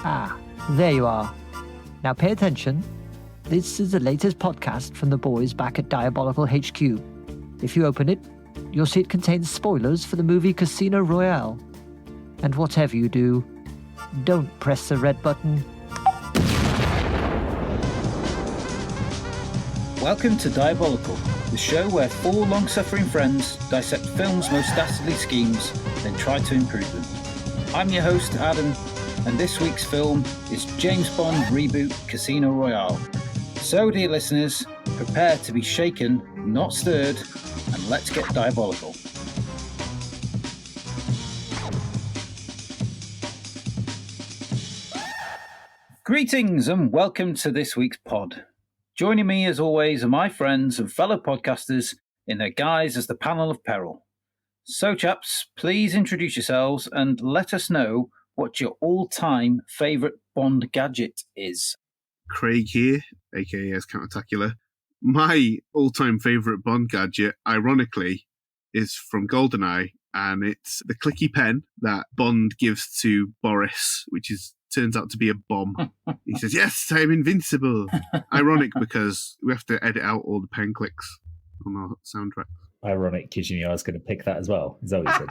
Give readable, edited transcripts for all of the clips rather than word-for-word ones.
Ah, there you are. Now pay attention. This is the latest podcast from the boys back at Diabolical HQ. If you open it, you'll see it contains spoilers for the movie Casino Royale. And whatever you do, don't press the red button. Welcome to Diabolical, the show where four long-suffering friends dissect film's most dastardly schemes, then try to improve them. I'm your host, Adam, and this week's film is James Bond reboot Casino Royale. So, dear listeners, prepare to be shaken, not stirred, and let's get diabolical. Greetings and welcome to this week's pod. Joining me as always are my friends and fellow podcasters in their guise as the panel of peril. So chaps, please introduce yourselves and let us know what your all-time favourite Bond gadget is. Craig here, aka as Countertacular. My all-time favourite Bond gadget, ironically, is from GoldenEye, and it's the clicky pen that Bond gives to Boris, which turns out to be a bomb. He says, "Yes, I'm invincible." Ironic because we have to edit out all the pen clicks on our soundtrack. Ironic because you knew I was going to pick that as well. Is that what you said?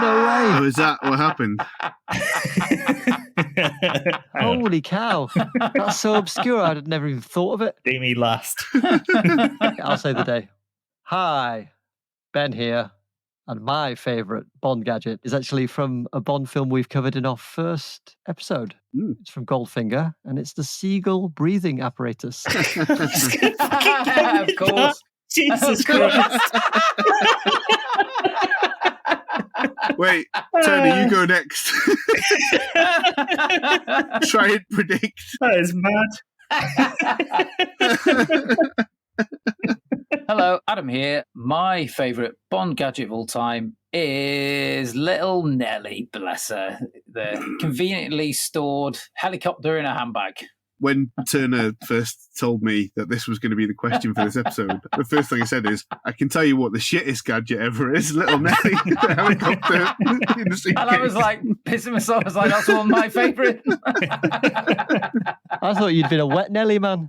No way! Oh, is that what happened? Holy cow. That's so obscure, I'd never even thought of it. Do me last. I'll say the day. Hi, Ben here. And my favourite Bond gadget is actually from a Bond film we've covered in our first episode. It's from Goldfinger, and it's the seagull breathing apparatus. Of course. Jesus Christ. Wait, Tony, you go next. Try and predict. That is mad. Hello, Adam here. My favourite Bond gadget of all time is little Nelly, bless her. The conveniently stored helicopter in a handbag. When Turner first told me that this was going to be the question for this episode, the first thing I said is, I can tell you what the shittest gadget ever is, little Nelly, the helicopter in the suitcase. And I was like, pissing myself. I was like, that's one of my favourite. I thought you'd been a wet Nelly, man.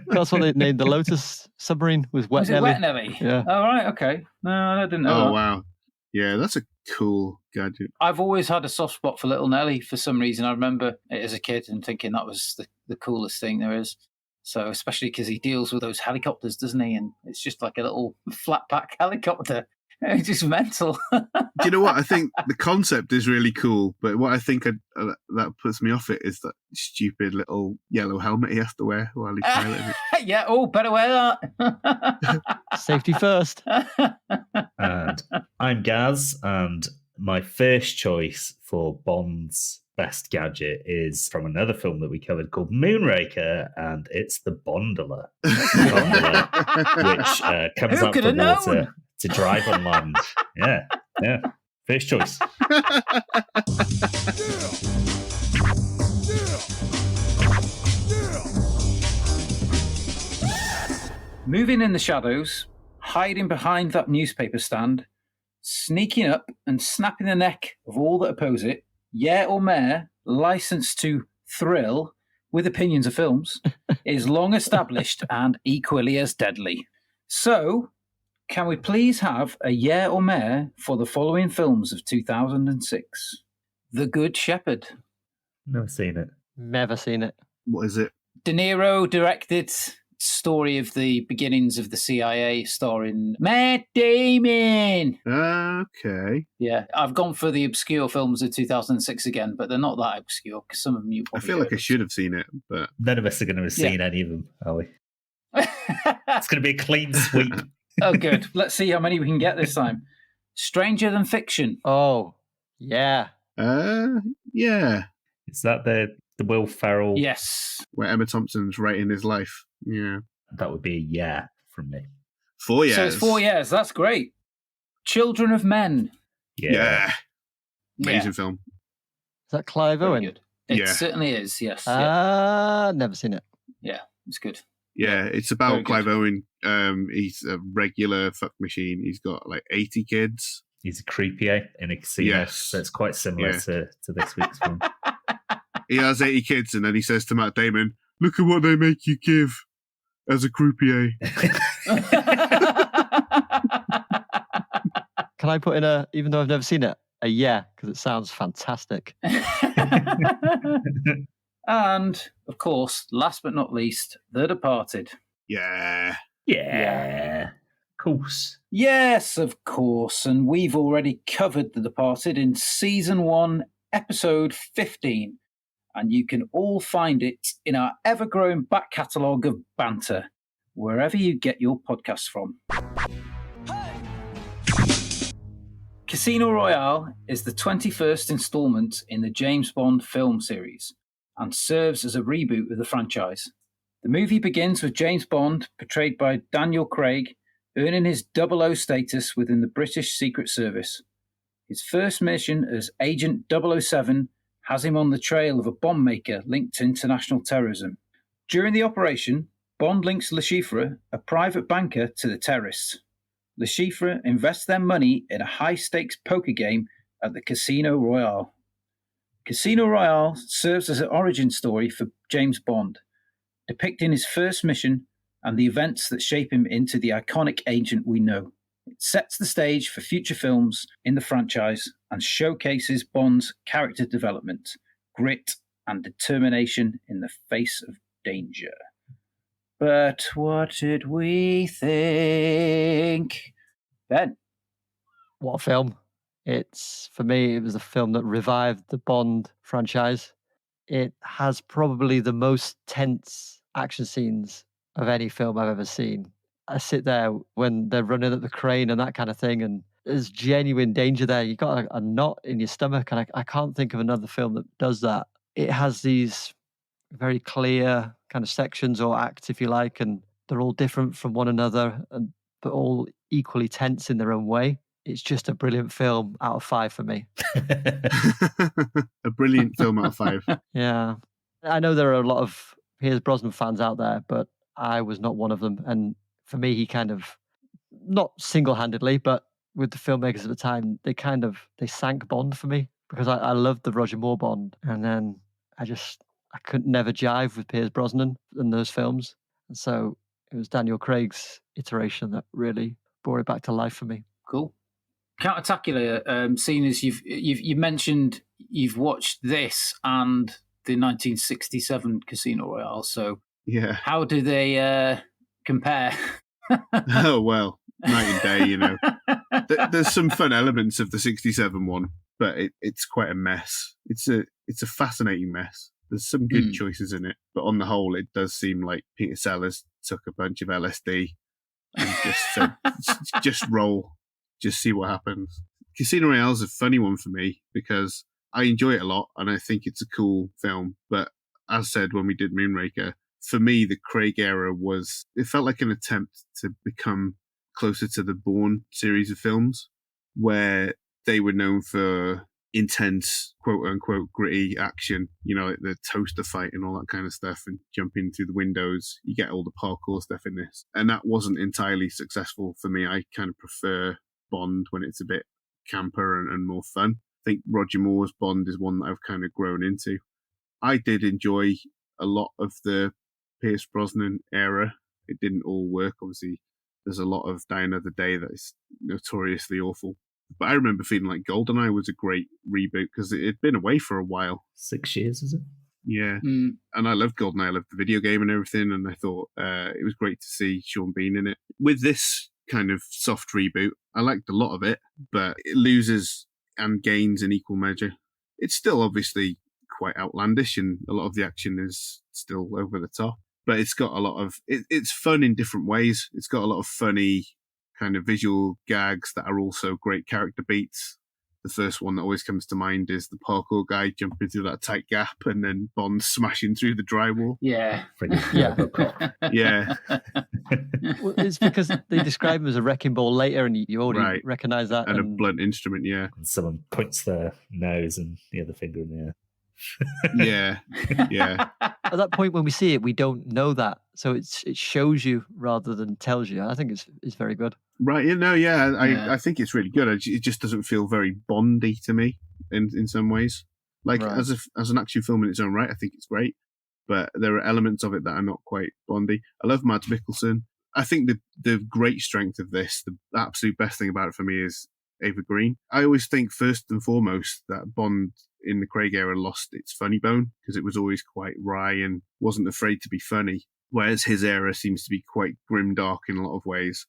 That's what they named the Lotus submarine, was Wet Was Nelly. it Wet Nelly? Yeah. Oh, right, okay. No, I didn't know that. Oh, wow. Yeah, that's a cool gadget. I've always had a soft spot for little Nelly for some reason. I remember it as a kid and thinking that was the coolest thing there is. So, especially because he deals with those helicopters, doesn't he? And it's just like a little flat pack helicopter. It's just mental. Do you know what? I think the concept is really cool, but what I think that puts me off it is that stupid little yellow helmet he has to wear while he's piloting it. Yeah, better wear that. Safety first. And I'm Gaz, and my first choice for Bond's best gadget is from another film that we covered called Moonraker, and it's the Bondola. Which comes Who up could the have water known? to drive on land. Yeah. First choice. Moving in the shadows, hiding behind that newspaper stand, sneaking up and snapping the neck of all that oppose it, yeah or mare, licensed to thrill with opinions of films, is long established and equally as deadly. So, can we please have a yeah or mare for the following films of 2006? The Good Shepherd. Never seen it. Never seen it. What is it? De Niro directed, story of the beginnings of the CIA, starring Matt Damon. Okay. Yeah, I've gone for the obscure films of 2006 again, but they're not that obscure because some of them you I probably feel like I heard should have seen it, but None of us are going to have seen any of them, are we? It's going to be a clean sweep. Oh, good. Let's see how many we can get this time. Stranger Than Fiction. Oh, yeah. yeah. Is that the Will Ferrell? Yes. Where Emma Thompson's writing his life. Yeah. That would be a yeah from me. 4 years. So it's 4 years. That's great. Children of Men. Yeah. Yeah. Amazing film. Is that Clive Very Owen? good. It Yeah. certainly is, yes. Yeah. Never seen it. Yeah, it's good. Yeah, it's Very about good. Clive Owen. He's a regular fuck machine. He's got like 80 kids. He's a croupier in a casino, Yes. so it's quite similar Yeah. to this week's one. He has 80 kids, and then he says to Matt Damon, "Look at what they make you give as a croupier." Can I put in even though I've never seen it, a yeah, because it sounds fantastic. And, of course, last but not least, The Departed. Yeah. Yeah. Of course. Yes, of course. And we've already covered The Departed in Season 1, Episode 15. And you can all find it in our ever-growing back catalogue of banter, wherever you get your podcasts from. Casino Royale is the 21st instalment in the James Bond film series and serves as a reboot of the franchise. The movie begins with James Bond, portrayed by Daniel Craig, earning his 00 status within the British Secret Service. His first mission as Agent 007 has him on the trail of a bomb maker linked to international terrorism. During the operation, Bond links Le Chiffre, a private banker, to the terrorists. Le Chiffre invests their money in a high-stakes poker game at the Casino Royale. Casino Royale serves as an origin story for James Bond, depicting his first mission and the events that shape him into the iconic agent we know. It sets the stage for future films in the franchise and showcases Bond's character development, grit, and determination in the face of danger. But what did we think? Ben? What a film. For me, it was a film that revived the Bond franchise. It has probably the most tense action scenes of any film I've ever seen. I sit there when they're running at the crane and that kind of thing, and there's genuine danger there. You got a knot in your stomach, and I can't think of another film that does that. It has these very clear kind of sections or acts, if you like, and they're all different from one another, but all equally tense in their own way. It's just a brilliant film out of 5 for me. A brilliant film out of 5. Yeah. I know there are a lot of Pierce Brosnan fans out there, but I was not one of them. And for me, he kind of, not single-handedly, but with the filmmakers at the time, they sank Bond for me, because I loved the Roger Moore Bond. And then I could never jive with Pierce Brosnan in those films. And so it was Daniel Craig's iteration that really brought it back to life for me. Cool. Countertacular, seeing as you've mentioned you've watched this and the 1967 Casino Royale, so Yeah. how do they compare? Oh, well, night and day, you know. There's some fun elements of the 67 one, but it's quite a mess. It's a fascinating mess. There's some good choices in it, but on the whole, it does seem like Peter Sellers took a bunch of LSD and just said, just roll. Just see what happens. Casino Royale is a funny one for me because I enjoy it a lot and I think it's a cool film. But as said when we did Moonraker, for me, the Craig era it felt like an attempt to become closer to the Bourne series of films, where they were known for intense, quote unquote, gritty action, like the toaster fight and all that kind of stuff, and jumping through the windows. You get all the parkour stuff in this. And that wasn't entirely successful for me. I kind of prefer Bond when it's a bit camper and more fun. I think Roger Moore's Bond is one that I've kind of grown into. I did enjoy a lot of the Pierce Brosnan era. It didn't all work. Obviously, there's a lot of Die Another Day that is notoriously awful. But I remember feeling like GoldenEye was a great reboot because it had been away for a while. 6 years, is it? Yeah. And I loved GoldenEye. I loved the video game and everything. And I thought it was great to see Sean Bean in it. With this kind of soft reboot, I liked a lot of it, but it loses and gains in equal measure. It's still obviously quite outlandish and a lot of the action is still over the top, but it's got a lot of, it's fun in different ways. It's got a lot of funny kind of visual gags that are also great character beats. The first one that always comes to mind is the parkour guy jumping through that tight gap and then Bond smashing through the drywall. Yeah. Yeah. Yeah. Well, it's because they describe him as a wrecking ball later, and you already recognise that. And a blunt instrument, yeah. And someone points their nose and the other finger in the air. Yeah. At that point when we see it, we don't know that. so it shows you rather than tells you. I think it's very good. Right, I think it's really good. It just doesn't feel very Bondy to me in some ways. Like, Right. as an action film in its own right, I think it's great. But there are elements of it that are not quite Bondy. I love Mads Mikkelsen. I think the great strength of this, the absolute best thing about it for me is Eva Green. I always think first and foremost that Bond in the Craig era lost its funny bone because it was always quite wry and wasn't afraid to be funny, whereas his era seems to be quite grimdark in a lot of ways.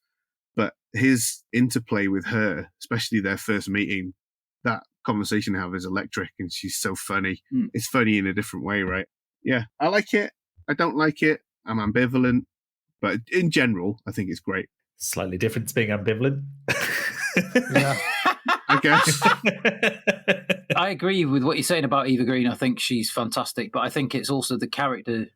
But his interplay with her, especially their first meeting, that conversation they have is electric, and she's so funny. It's funny in a different way, right? Yeah, I like it. I don't like it. I'm ambivalent. But in general, I think it's great. Slightly different to being ambivalent. Yeah. I guess. I agree with what you're saying about Eva Green. I think she's fantastic, but I think it's also the character.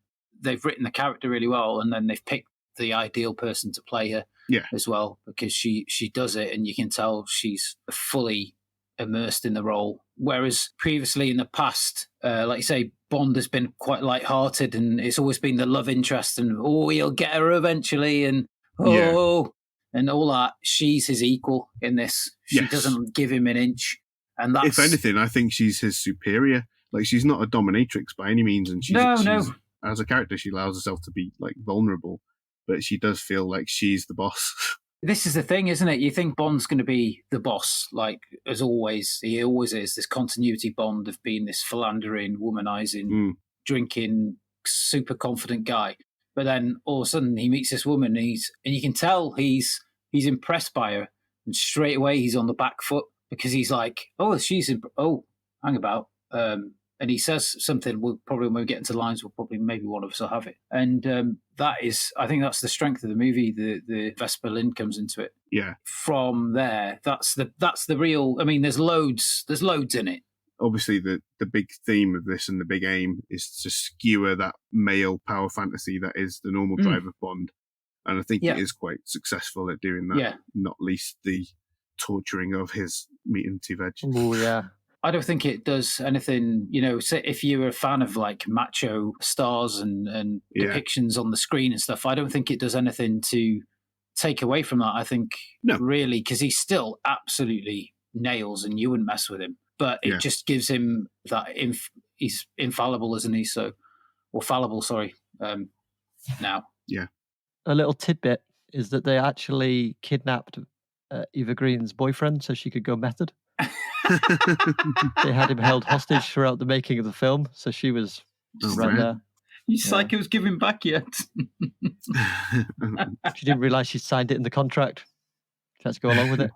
They've written the character really well, and then they've picked the ideal person to play her as well, because she does it, and you can tell she's fully immersed in the role. Whereas previously in the past, like you say, Bond has been quite light-hearted, and it's always been the love interest, and he'll get her eventually, and and all that. She's his equal in this. She doesn't give him an inch, and that's... If anything, I think she's his superior. Like, she's not a dominatrix by any means, and she's as a character, she allows herself to be like vulnerable, but she does feel like she's the boss. This is the thing, isn't it? You think Bond's going to be the boss, like, as always. He always is. This continuity Bond of being this philandering, womanizing, drinking, super confident guy. But then all of a sudden he meets this woman, and you can tell he's impressed by her, and straight away he's on the back foot, because he's like, hang about. And he says something, when we get into lines, maybe one of us will have it. And I think that's the strength of the movie. The Vesper Lynd comes into it. Yeah. From there, that's the real. I mean, there's loads in it. Obviously, the big theme of this and the big aim is to skewer that male power fantasy that is the normal drive of Bond, and I think it is quite successful at doing that. Yeah. Not least the torturing of his meat and two veg. Oh yeah. I don't think it does anything, say if you're a fan of like macho stars and depictions on the screen and stuff, I don't think it does anything to take away from that. I think really, because he still absolutely nails, and you wouldn't mess with him, but it just gives him that he's infallible, isn't he? Or fallible, sorry. Now. Yeah. A little tidbit is that they actually kidnapped Eva Green's boyfriend so she could go method. They had him held hostage throughout the making of the film, so she was right there. You psychos give him back yet? She didn't realise she'd signed it in the contract. She had to go along with it.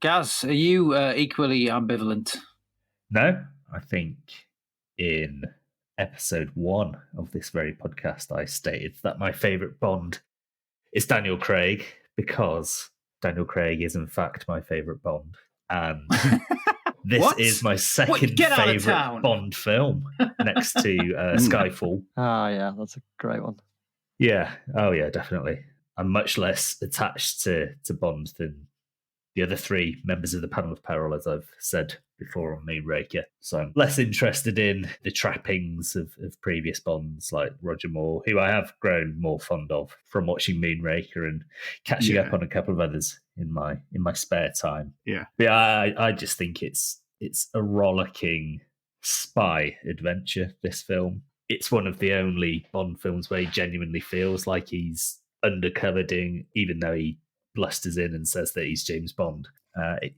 Gaz, are you equally ambivalent? No, I think in episode 1 of this very podcast, I stated that my favourite Bond is Daniel Craig, because Daniel Craig is in fact my favourite Bond. And this is my second favourite Bond film, next to Skyfall. Ah, yeah, that's a great one. Yeah, oh yeah, definitely. I'm much less attached to Bond than the other 3 members of the panel of peril, as I've said before on Moonraker. So I'm less interested in the trappings of previous Bonds like Roger Moore, who I have grown more fond of from watching Moonraker and catching up on a couple of others in my spare time. Yeah. But I just think it's a rollicking spy adventure, this film. It's one of the only Bond films where he genuinely feels like he's undercover doing, even though he blusters in and says that he's James Bond.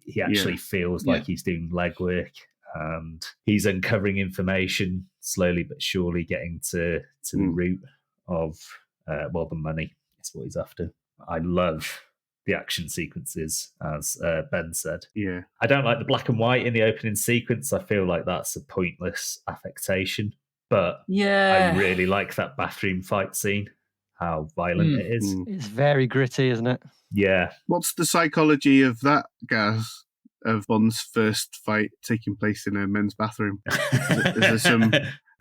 He actually feels like he's doing legwork, and he's uncovering information slowly but surely, getting to the root of the money. That's what he's after. I love the action sequences, as Ben said. Yeah, I don't like the black and white in the opening sequence. I feel like that's a pointless affectation, but I really like that bathroom fight scene. How violent it is. It's very gritty, isn't it? Yeah. What's the psychology of that, Gaz, of Bond's first fight taking place in a men's bathroom? Is there some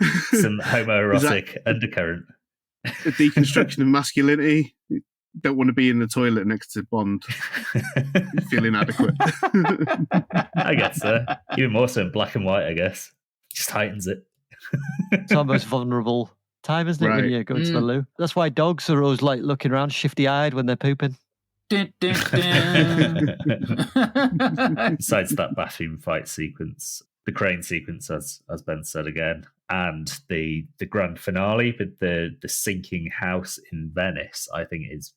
homoerotic undercurrent? A deconstruction of masculinity? You don't want to be in the toilet next to Bond. You feel inadequate. I guess so. Even more so in black and white, I guess. Just heightens it. It's our most vulnerable time, isn't it, when Right. you go to the loo? That's why dogs are always like looking around shifty-eyed when they're pooping. Dun, dun, dun. Besides that bathroom fight sequence, the crane sequence, as Ben said again, and the grand finale with the sinking house in Venice, I think is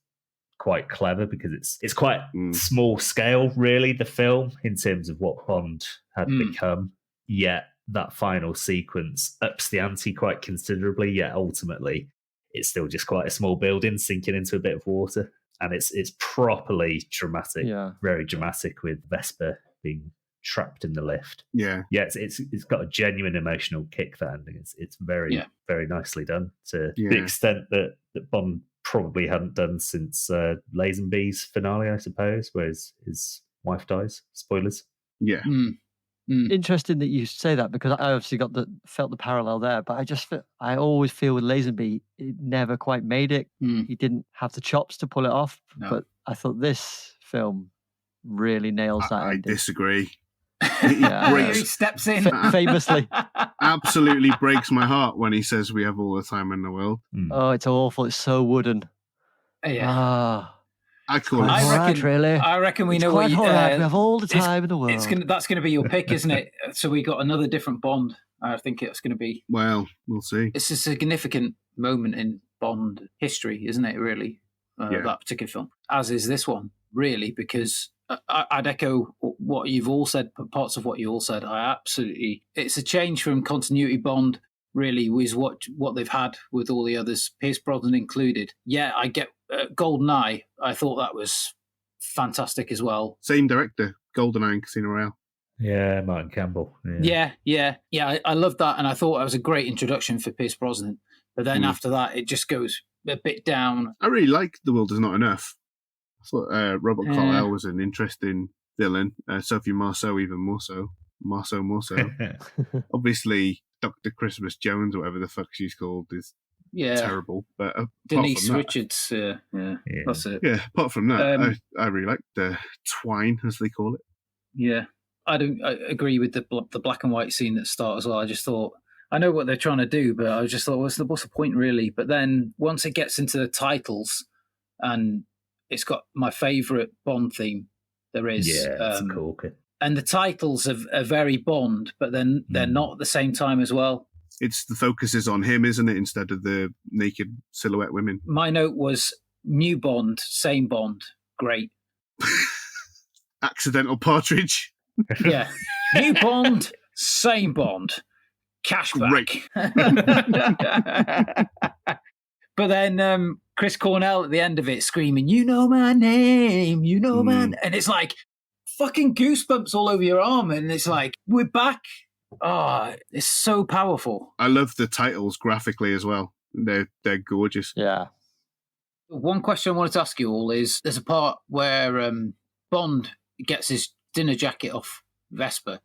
quite clever because it's quite small scale, really, the film, in terms of what Bond had become. Yet that final sequence ups the ante quite considerably, yet ultimately it's still just quite a small building sinking into a bit of water. And it's properly dramatic, very dramatic, with Vesper being trapped in the lift. Yeah. It's got a genuine emotional kick, that ending. It's very, very nicely done, to the extent that Bond probably hadn't done since Lazenby's finale, I suppose, where his wife dies. Spoilers. Yeah. Interesting that you say that, because I obviously felt the parallel there, but I always feel with Lazenby, it never quite made it. He didn't have the chops to pull it off, but I thought this film really nails that I ending. disagree. He steps in. Famously. Absolutely breaks my heart when he says we have all the time in the world. Oh, it's awful. It's so wooden. Yeah. I call it. I reckon we know what you... we have all the time in the world. That's going to be your pick, isn't it? So we got another different Bond. I think it's going to be... Well, we'll see. It's a significant moment in Bond history, isn't it, really? That particular film. As is this one, really, because I'd echo what you've all said, parts of what you all said. It's a change from continuity Bond, really, was what they've had with all the others, Pierce Brosnan included. Yeah, I get GoldenEye. I thought that was fantastic as well. Same director, GoldenEye and Casino Royale. Yeah, Martin Campbell. Yeah. I loved that, and I thought it was a great introduction for Pierce Brosnan. But then after that, it just goes a bit down. I really like The World Is Not Enough. I thought Robert Carlyle was an interesting villain. Sophie Marceau even more so. Marceau more so. Obviously, Dr. Christmas Jones, or whatever the fuck she's called, is terrible. But Denise Richards, that's it. Yeah, apart from that, I really like the twine, as they call it. Yeah, I agree with the black and white scene at the start as well. I just thought, I know what they're trying to do, but I just thought, what's the point really? But then once it gets into the titles, and it's got my favourite Bond theme there is. Yeah, it's a corker. And the titles are very Bond, but then they're not at the same time as well. It's the focus is on him, isn't it, instead of the naked silhouette women. My note was new Bond, same Bond, great. Accidental partridge. Yeah. New Bond, same Bond. Cashback. Great. But then Chris Cornell at the end of it screaming, "You know my name, you know my name." And it's like fucking goosebumps all over your arm. And it's like, we're back. Oh, it's so powerful. I love the titles graphically as well. They're gorgeous. Yeah. One question I wanted to ask you all is, there's a part where Bond gets his dinner jacket off Vesper.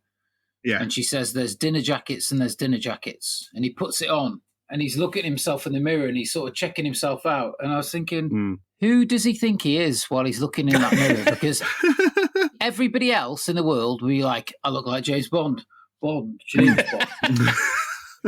Yeah. And she says there's dinner jackets and there's dinner jackets. And he puts it on and he's looking at himself in the mirror and he's sort of checking himself out. And I was thinking, who does he think he is while he's looking in that mirror? Because everybody else in the world will be like, I look like James Bond. James Bond.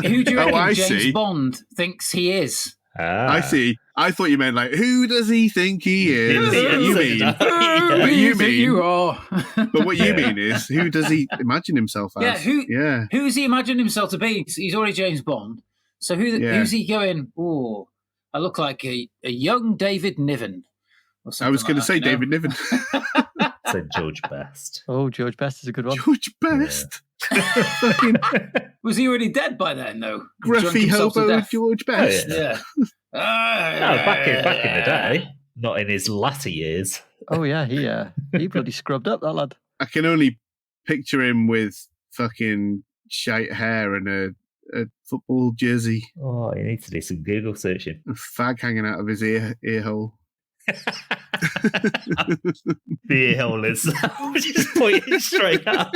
Who do you reckon James Bond thinks he is? I see. I thought you meant like, who does he think he is? What you mean? You are. But what you mean is, who does he imagine himself as? Who does he imagine himself to be? He's already James Bond. So who's he going, oh, I look like a young David Niven. I was going to say David Niven. Said George Best. Oh, George Best is a good one. George Best. Yeah. Was he already dead by then, though? Gruffy hobo George Best. Oh, yeah. Back in the day, not in his latter years. Oh yeah, he bloody scrubbed up, that lad. I can only picture him with fucking shite hair and a football jersey. Oh, you need to do some Google searching. A fag hanging out of his ear hole. The ear hole is just pointing straight out.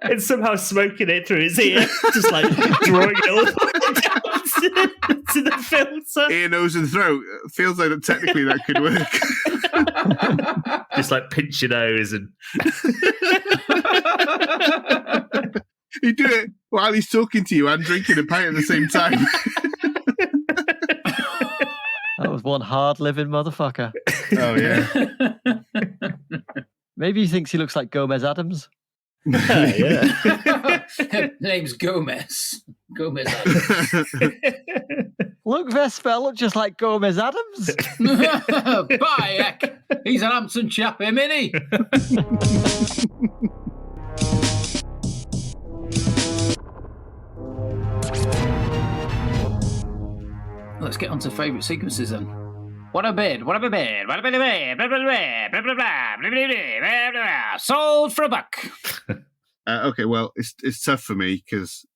And somehow smoking it through his ear, just like drawing it all the way down to the filter. Ear, nose, and throat. Feels like that technically that could work. Just like pinch your nose and He'd do it While he's talking to you and drinking a pint at the same time. That was one hard-living motherfucker. Oh, yeah. Maybe he thinks he looks like Gomez Adams. Yeah. Name's Gomez. Gomez Adams. Look, Vesper, look just like Gomez Adams. Bye, heck. He's an handsome chap, him, isn't he? Let's get on to favourite sequences then. What a bid, what a bid, what a bid, blah, blah, blah, blah, blah, blah, blah, blah, sold for $1. Okay, well, it's tough for me because,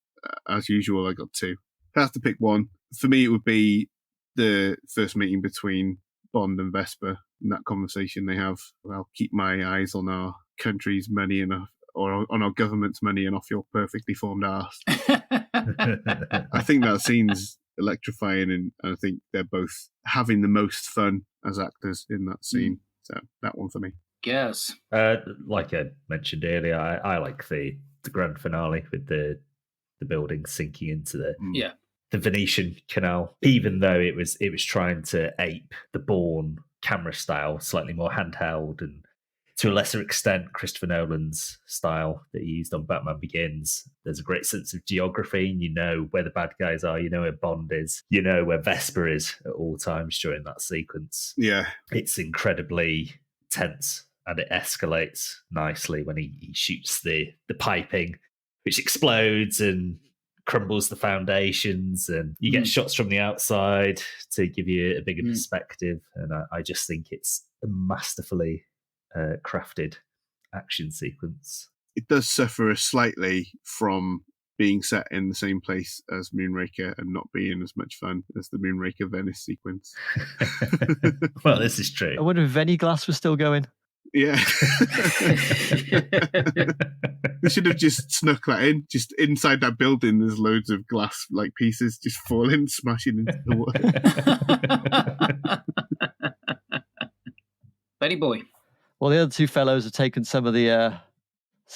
as usual, I got two. If I have to pick one, for me, it would be the first meeting between Bond and Vesper and that conversation they have. I'll keep my eyes on our country's money and or on our government's money and off your perfectly formed arse. I think that scene's electrifying, and I think they're both having the most fun as actors in that scene. So that one for me. Yes. Like I mentioned earlier, I like the grand finale with the building sinking into the Venetian canal, even though it was trying to ape the Bourne camera style, slightly more handheld, and to a lesser extent Christopher Nolan's style that he used on Batman Begins. There's a great sense of geography, and you know where the bad guys are, you know where Bond is, you know where Vesper is at all times during that sequence. Yeah. It's incredibly tense, and it escalates nicely when he shoots the piping, which explodes and crumbles the foundations, and you get shots from the outside to give you a bigger perspective. And I just think it's a masterfully crafted action sequence. It does suffer slightly from being set in the same place as Moonraker and not being as much fun as the Moonraker Venice sequence. Well, this is true. I wonder if Venny Glass was still going. Yeah. They should have just snuck that in. Just inside that building, there's loads of glass like pieces just falling, smashing into the water. Benny boy. Well, the other two fellows have taken some of the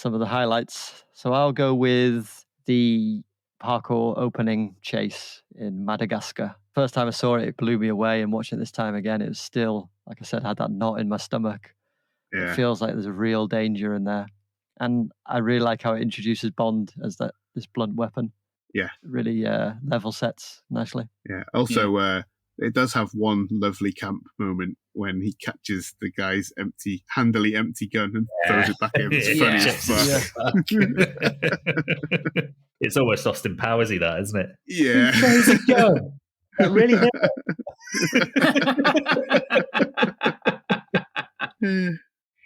highlights. So I'll go with the parkour opening chase in Madagascar. First time I saw it, it blew me away. And watching it this time again, it was still, like I said, had that knot in my stomach. Yeah. It feels like there's a real danger in there. And I really like how it introduces Bond as this blunt weapon. Yeah. It really level sets nicely. Yeah. Also, it does have one lovely camp moment when he catches the guy's handily empty gun and throws it back at him. It's funny. It's almost Austin Powers-y, that, isn't it? Yeah. He throws a gun. That really hurt.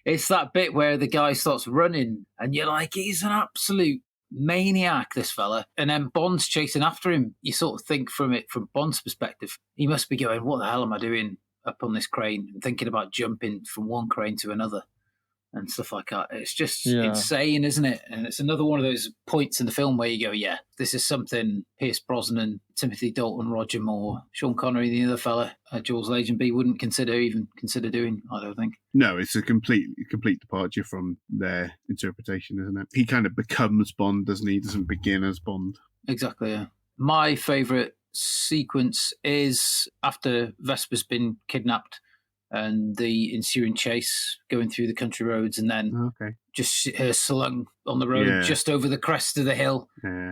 It's that bit where the guy starts running and you're like, he's an absolute maniac, this fella. And then Bond's chasing after him. You sort of think from Bond's perspective, he must be going, what the hell am I doing up on this crane? And thinking about jumping from one crane to another and stuff like that. It's just insane, isn't it? And it's another one of those points in the film where you go, yeah, this is something Pierce Brosnan, Timothy Dalton, Roger Moore, Sean Connery, the other fella, Jules Lazenby wouldn't consider doing, I don't think. No, it's a complete departure from their interpretation, isn't it? He kind of becomes Bond, doesn't he? He doesn't begin as Bond. Exactly, yeah. My favourite sequence is after Vesper's been kidnapped and the ensuing chase going through the country roads, and then just her slung on the road just over the crest of the hill. Yeah.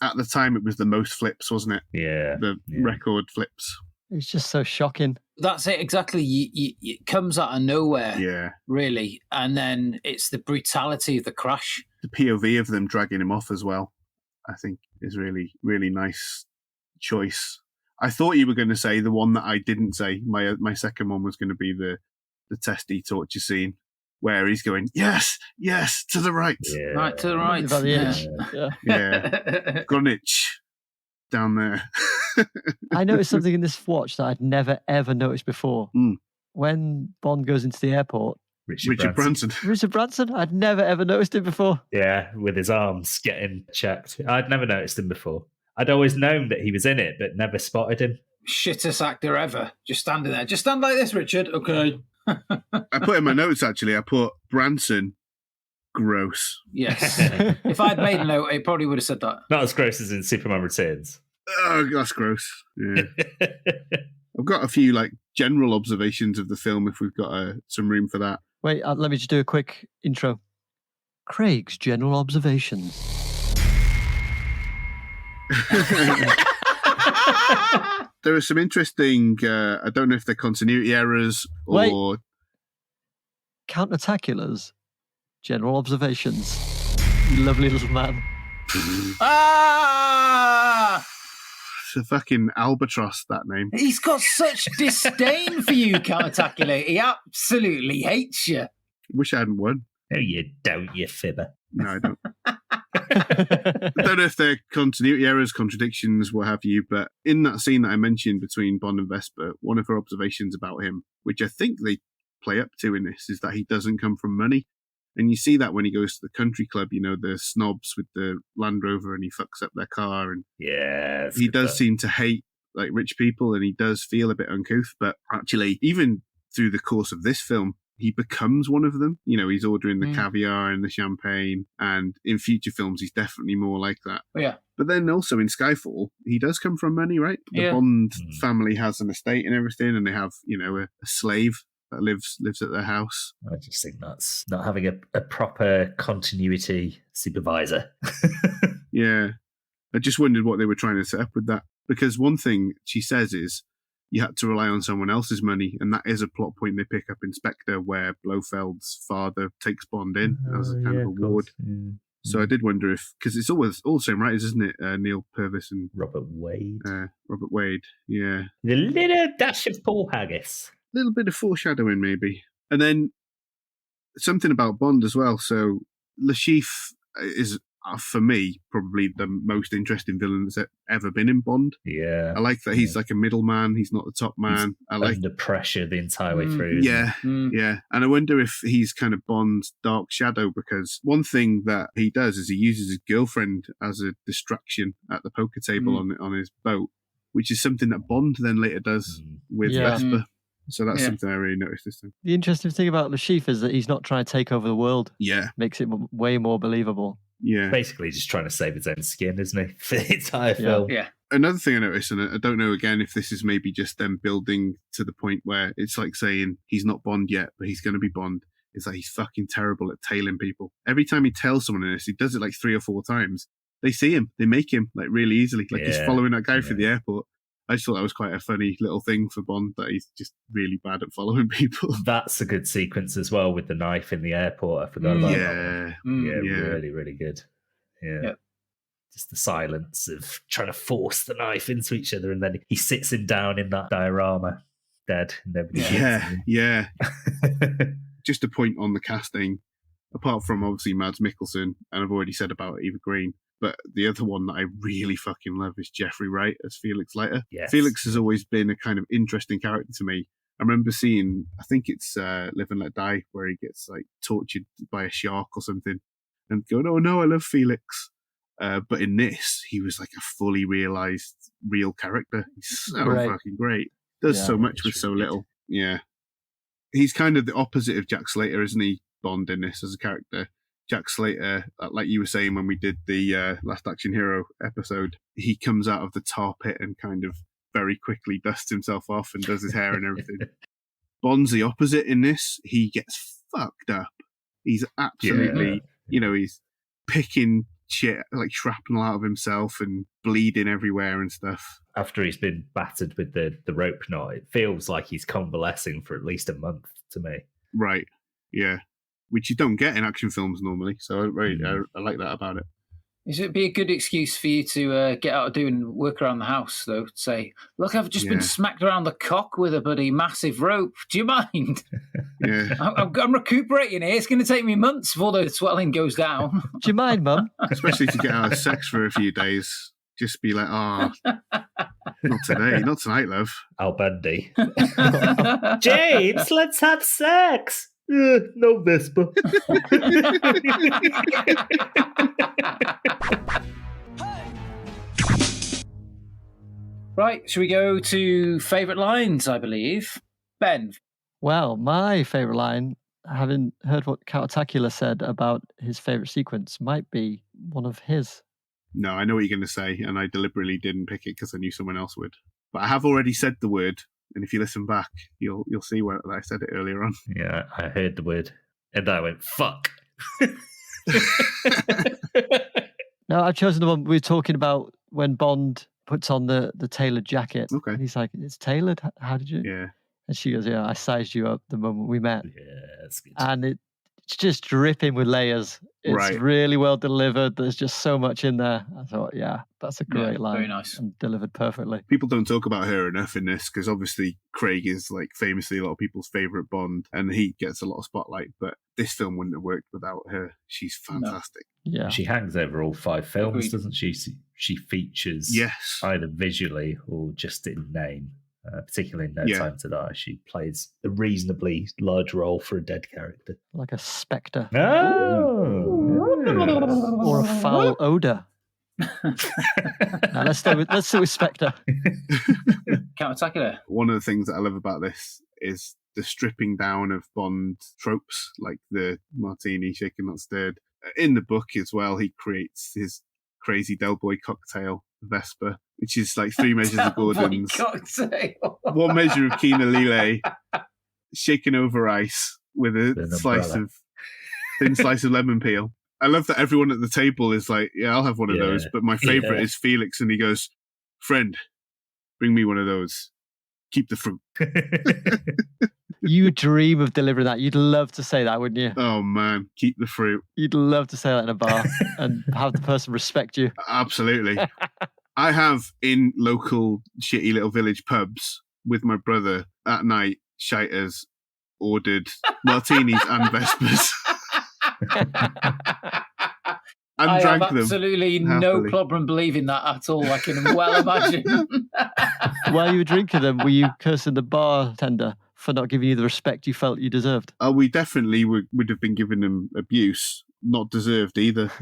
At the time, it was the most flips, wasn't it? Yeah. The record flips. It's just so shocking. That's it, exactly. It comes out of nowhere, really. And then it's the brutality of the crash. The POV of them dragging him off as well, I think, is really, really nice choice. I thought you were going to say the one that I didn't say. My second one was going to be the testy torture scene where he's going, yes, to the right. Yeah. Right to the right. About the edge. Yeah. Greenwich down there. I noticed something in this watch that I'd never, ever noticed before. When Bond goes into the airport, Richard Branson. Richard Branson? I'd never, ever noticed him before. Yeah, with his arms getting checked. I'd never noticed him before. I'd always known that he was in it, but never spotted him. Shittest actor ever. Just standing there. Just stand like this, Richard. Okay. I put in my notes, actually, I put Branson, gross. Yes. If I'd made a note, it probably would have said that. Not as gross as in Superman Returns. Oh, that's gross. Yeah. I've got a few like general observations of the film if we've got some room for that. Wait, let me just do a quick intro. Craig's general observations. There are some interesting, I don't know if they're continuity errors or... Wait. Countertaculars. General observations. You lovely little man. Ah! It's a fucking albatross, that name. He's got such disdain for you, Countertacular. He absolutely hates you. Wish I hadn't won. No, you don't, you fibber. No, I don't. I don't know if they're continuity errors, contradictions, what have you, but in that scene that I mentioned between Bond and Vesper, one of her observations about him, which I think they play up to in this, is that he doesn't come from money. And you see that when he goes to the country club, you know, the snobs with the Land Rover and he fucks up their car. And yeah, he does seem to hate like rich people and he does feel a bit uncouth. But actually, even through the course of this film, he becomes one of them. You know, he's ordering the caviar and the champagne. And in future films, he's definitely more like that. Oh, yeah. But then also in Skyfall, he does come from money, right? The Bond family has an estate and everything. And they have, you know, a slave that lives at their house. I just think that's not having a proper continuity supervisor. Yeah. I just wondered what they were trying to set up with that. Because one thing she says is you had to rely on someone else's money, and that is a plot point they pick up in Spectre where Blofeld's father takes Bond in as a kind of reward. Yeah. So I did wonder if, because it's always all the same writers, isn't it? Neil Purvis and Robert Wade. Robert Wade, yeah. The little dash of Paul Haggis. Little bit of foreshadowing, maybe. And then something about Bond as well. So Le Chiffre is, for me, probably the most interesting villain that's ever been in Bond. Yeah. I like that he's like a middleman. He's not the top man. I like under pressure the entire way through. Yeah, yeah. And I wonder if he's kind of Bond's dark shadow, because one thing that he does is he uses his girlfriend as a distraction at the poker table on his boat, which is something that Bond then later does with Vesper. So that's something I really noticed this time. The interesting thing about Le Chiffre is that he's not trying to take over the world. Yeah. Makes it way more believable. Yeah. Basically just trying to save his own skin, isn't he? For the entire film. Yeah. Another thing I noticed, and I don't know again if this is maybe just them building to the point where it's like saying he's not Bond yet, but he's going to be Bond. It's like he's fucking terrible at tailing people. Every time he tails someone in this, he does it like 3 or 4 times. They see him. They make him like really easily. Like he's following that guy through the airport. I just thought that was quite a funny little thing for Bond, that he's just really bad at following people. That's a good sequence as well with the knife in the airport. I forgot about that one. Yeah, really, really good. Yeah. Just the silence of trying to force the knife into each other, and then he sits him down in that diorama, dead. And nobody yeah. Just a point on the casting, apart from obviously Mads Mikkelsen, and I've already said about Eva Green, but the other one that I really fucking love is Jeffrey Wright as Felix Leiter. Yes. Felix has always been a kind of interesting character to me. I remember seeing, I think it's Live and Let Die, where he gets like tortured by a shark or something, and going, "Oh no, I love Felix." But in this, he was like a fully realised real character. He's so fucking great. Does so much with so little. Yeah. He's kind of the opposite of Jack Slater, isn't he, Bond, in this as a character? Jack Slater, like you were saying when we did the Last Action Hero episode, he comes out of the tar pit and kind of very quickly dusts himself off and does his hair and everything. Bond's the opposite in this. He gets fucked up. He's absolutely, you know, he's picking shit like shrapnel out of himself and bleeding everywhere and stuff. After he's been battered with the rope knot, it feels like he's convalescing for at least a month to me. Right, yeah. Which you don't get in action films normally. So I like that about it. It'd be a good excuse for you to get out of doing work around the house, though. To say, look, I've just been smacked around the cock with a bloody massive rope. Do you mind? Yeah. I'm recuperating here. It's going to take me months before the swelling goes down. Do you mind, Mum? Especially to get out of sex for a few days. Just be like, not today. Not tonight, love. Al Bundy. James, let's have sex. No Vesper. Right, shall we go to favourite lines, I believe? Ben. Well, my favourite line having heard what Count Tacula said about his favourite sequence, might be one of his. No, I know what you're going to say, and I deliberately didn't pick it because I knew someone else would. But I have already said the word, and if you listen back, you'll see where I said it earlier on. Yeah, I heard the word, and I went, fuck. No, I've chosen the one we were talking about when Bond puts on the tailored jacket. Okay. And he's like, it's tailored? How did you? Yeah. And she goes, yeah, I sized you up the moment we met. Yeah, that's good. And it's just dripping with layers. It's Right. really well delivered. There's just so much in there. I thought, yeah, that's a great line. Very nice. And delivered perfectly. People don't talk about her enough in this because obviously Craig is like famously a lot of people's favourite Bond and he gets a lot of spotlight, but this film wouldn't have worked without her. She's fantastic. Yeah. She hangs over all 5 films, Agreed. doesn't she? She features Yes. either visually or just in name. Particularly in No Time to Die, she plays a reasonably large role for a dead character. Like a spectre. Oh, Or a foul odour. Now let's stay with Spectre. Counter-Tacula. One of the things that I love about this is the stripping down of Bond tropes, like the martini shaken not stirred. In the book as well, he creates his crazy Del Boy cocktail, Vesper, which is like 3 measures of Gordon's, Cocktail. 1 measure of Kina Lillet, shaken over ice with a thin slice of lemon peel. I love that everyone at the table is like, yeah, I'll have one of those. But my favourite is Felix, and he goes, friend, bring me one of those. Keep the fruit. You dream of delivering that. You'd love to say that, wouldn't you? Oh, man, keep the fruit. You'd love to say that in a bar and have the person respect you. Absolutely. I have in local shitty little village pubs with my brother at night, shiters ordered martinis and Vespers. And I drank have them. absolutely no happily. problem believing that at all. I can well imagine. While you were drinking them, were you cursing the bartender for not giving you the respect you felt you deserved? We definitely would have been giving them abuse, not deserved either.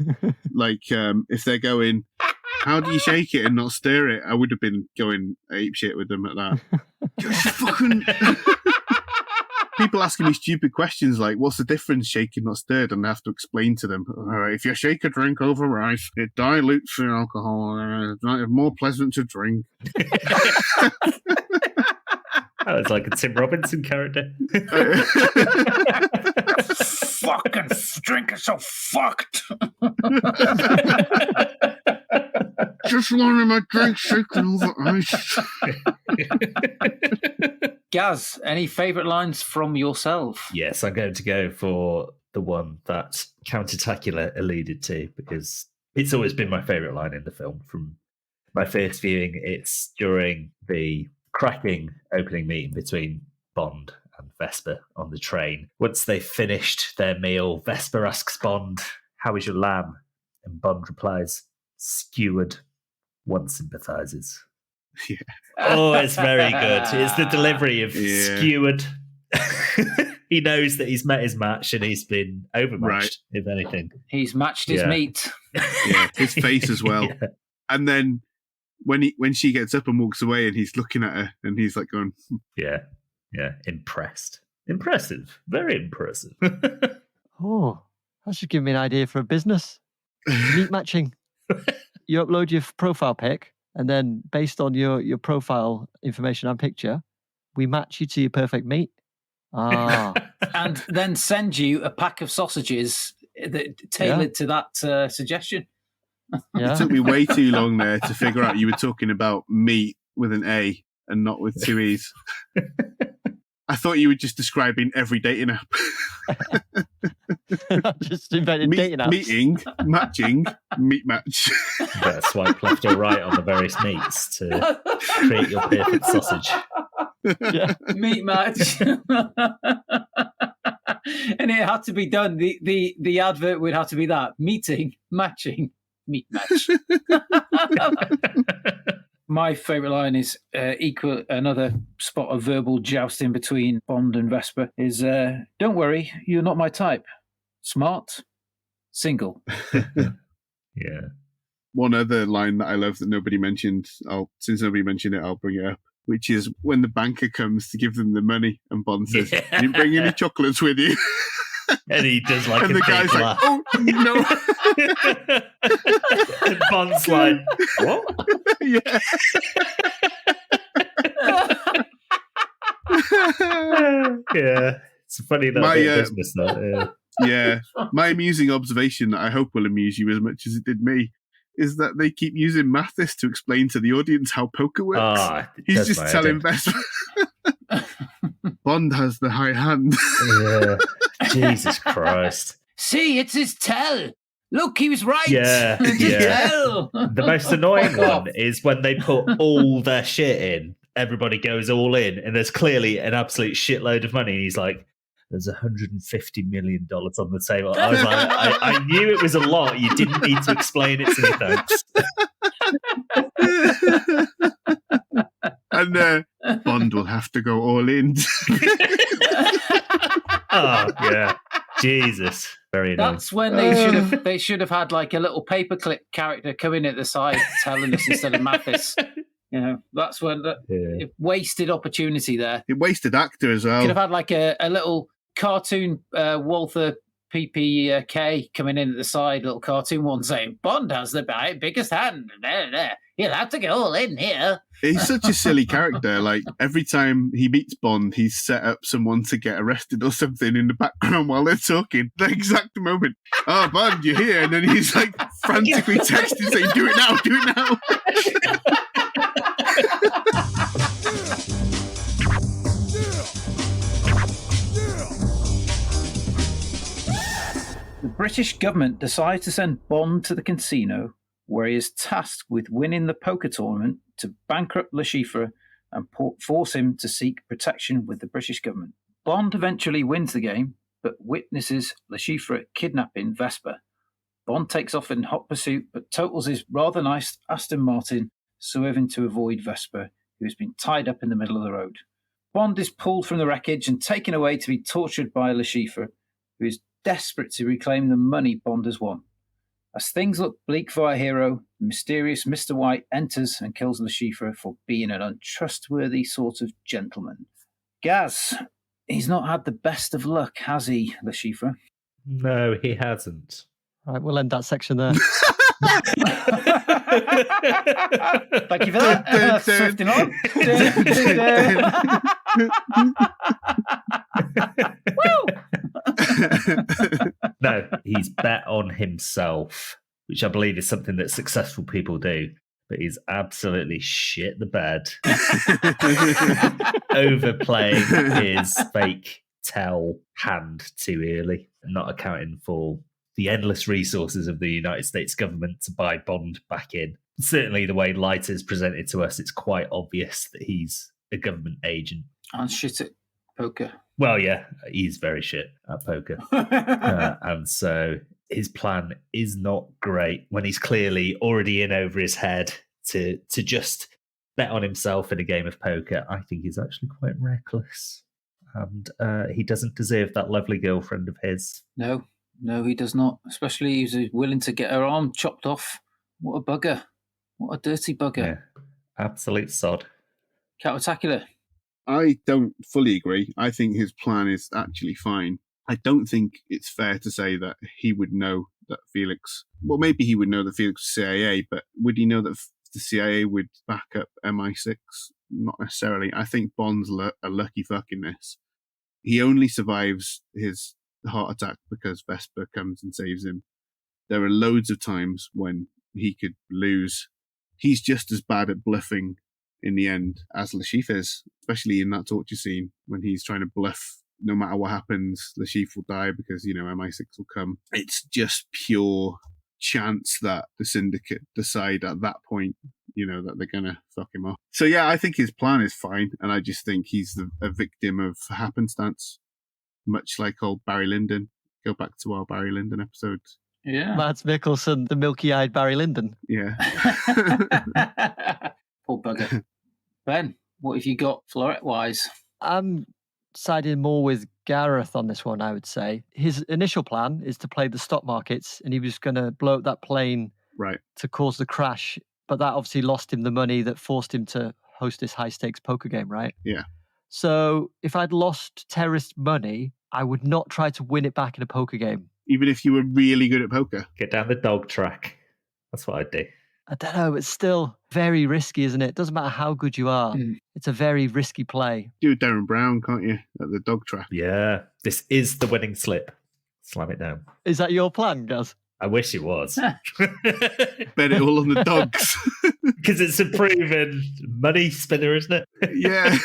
Like, if they're going, how do you shake it and not stir it? I would have been going ape shit with them at that. Just fucking... People asking me stupid questions like, what's the difference shaken, not stirred? And I have to explain to them, all right, if you shake a drink over rice, it dilutes the alcohol. It's more pleasant to drink. Oh, it's like a Tim Robinson character. Fucking drink is so fucked. Just wanted my drink shaken over ice. Gaz, any favourite lines from yourself? Yes, I'm going to go for the one that Counter-Tacula alluded to because it's always been my favourite line in the film. From my first viewing, it's during the cracking opening meeting between Bond and Vesper on the train. Once they've finished their meal, Vesper asks Bond, how is your lamb? And Bond replies, skewered, one sympathises. Yeah. Oh, it's very good. It's the delivery of skewered. He knows that he's met his match and he's been overmatched, if anything. He's matched his meat. Yeah, his face as well. Yeah. And then when she gets up and walks away and he's looking at her and he's like going... Yeah, impressed. Impressive. Very impressive. Oh, that should give me an idea for a business. Meat matching. You upload your profile pic, and then based on your profile information and picture, we match you to your perfect meat. Ah. And then send you a pack of sausages tailored to that suggestion. Yeah. It took me way too long there to figure out you were talking about meat with an A and not with 2 E's. I thought you were just describing every dating app. Just invented dating apps. Meeting, matching, meat match. You better swipe left or right on the various meats to create your perfect sausage. Yeah. Meat match. And it had to be done. The advert would have to be that. Meeting, matching, meat match. My favourite line is another spot of verbal jousting between Bond and Vesper is, don't worry, you're not my type. Smart, single. Yeah. One other line that I love that nobody mentioned, since nobody mentioned it, I'll bring it up. which is when the banker comes to give them the money and Bond says, "You didn't bring any chocolates with you." And he does like and a the big guy's laugh. like, "Oh, no." And Bond's like, what? Yeah. Yeah. It's a funny little bit of business, that. Yeah. My amusing observation that I hope will amuse you as much as it did me is that they keep using Mathis to explain to the audience how poker works. He's just telling Vesper. Bond has the high hand. Yeah. Jesus Christ. See, it's his tell. Look, he was right. Yeah. It's his Yeah. tell. The most annoying one is when they put all their shit in, everybody goes all in, and there's clearly an absolute shitload of money. And he's like, there's $150 million on the table. I was like, I knew it was a lot. You didn't need to explain it to me, thanks. And Bond will have to go all in. Oh, yeah. Jesus. Very annoying. That's when they should have had like a little paperclip character coming at the side telling us instead of Mathis. You know, that's when it wasted opportunity there. It wasted actor as well. Could have had like a little cartoon Walther PPK coming in at the side, little cartoon one saying, Bond has the biggest hand. He'll have to go all in here. He's such a silly character. Like, every time he meets Bond, he's set up someone to get arrested or something in the background while they're talking. The exact moment, "Oh, Bond, you're here." And then he's like frantically texting saying, "Do it now, do it now." The British government decides to send Bond to the casino, where he is tasked with winning the poker tournament to bankrupt Le Chiffre and force him to seek protection with the British government. Bond eventually wins the game, but witnesses Le Chiffre kidnapping Vesper. Bond takes off in hot pursuit, but totals his rather nice Aston Martin, swerving to avoid Vesper, who has been tied up in the middle of the road. Bond is pulled from the wreckage and taken away to be tortured by Le Chiffre, who is desperate to reclaim the money Bond has won. As things look bleak for our hero, the mysterious Mr. White enters and kills Le Chiffre for being an untrustworthy sort of gentleman. Gaz, he's not had the best of luck, has he, Le Chiffre? No, he hasn't. Right, we'll end that section there. Thank you for that. Swifting on. Woo! No, he's bet on himself, which I believe is something that successful people do. But he's absolutely shit the bed, overplaying his fake tell hand too early, not accounting for the endless resources of the United States government to buy Bond back in. Certainly the way Light is presented to us, it's quite obvious that he's a government agent. And shit at poker. Well, yeah, he's very shit at poker. And so his plan is not great when he's clearly already in over his head to just bet on himself in a game of poker. I think he's actually quite reckless. And he doesn't deserve that lovely girlfriend of his. No, he does not. Especially he's willing to get her arm chopped off. What a bugger. What a dirty bugger. Yeah, absolute sod. Countertacular. I don't fully agree. I think his plan is actually fine. I don't think it's fair to say that he would know that Felix... Well, maybe he would know that Felix was CIA, but would he know that the CIA would back up MI6? Not necessarily. I think Bond's a lucky fuck in this. He only survives his heart attack because Vesper comes and saves him. There are loads of times when he could lose. He's just as bad at bluffing in the end as Le Chiffre is, especially in that torture scene when he's trying to bluff. No matter what happens, Le Chiffre will die because, MI6 will come. It's just pure chance that the syndicate decide at that point, that they're going to fuck him off. So yeah, I think his plan is fine, and I just think he's a victim of happenstance, much like old Barry Lyndon. Go back to our Barry Lyndon episode. Yeah. Mads Mikkelsen, the milky-eyed Barry Lyndon. Yeah. Poor bugger. Ben, what have you got floret-wise? I'm siding more with Gareth on this one, I would say. His initial plan is to play the stock markets, and he was going to blow up that plane Right. to cause the crash. But that obviously lost him the money that forced him to host this high-stakes poker game, right? Yeah. So if I'd lost terrorist money, I would not try to win it back in a poker game. Even if you were really good at poker. Get down the dog track. That's what I'd do. I don't know. It's still very risky, isn't it? Doesn't matter how good you are. It's a very risky play. Do Darren Brown, can't you, at the dog trap? Yeah. This is the winning slip. Slam it down. Is that your plan, Gaz? I wish it was. Bet it all on the dogs. Because it's a proven money spinner, isn't it? Yeah.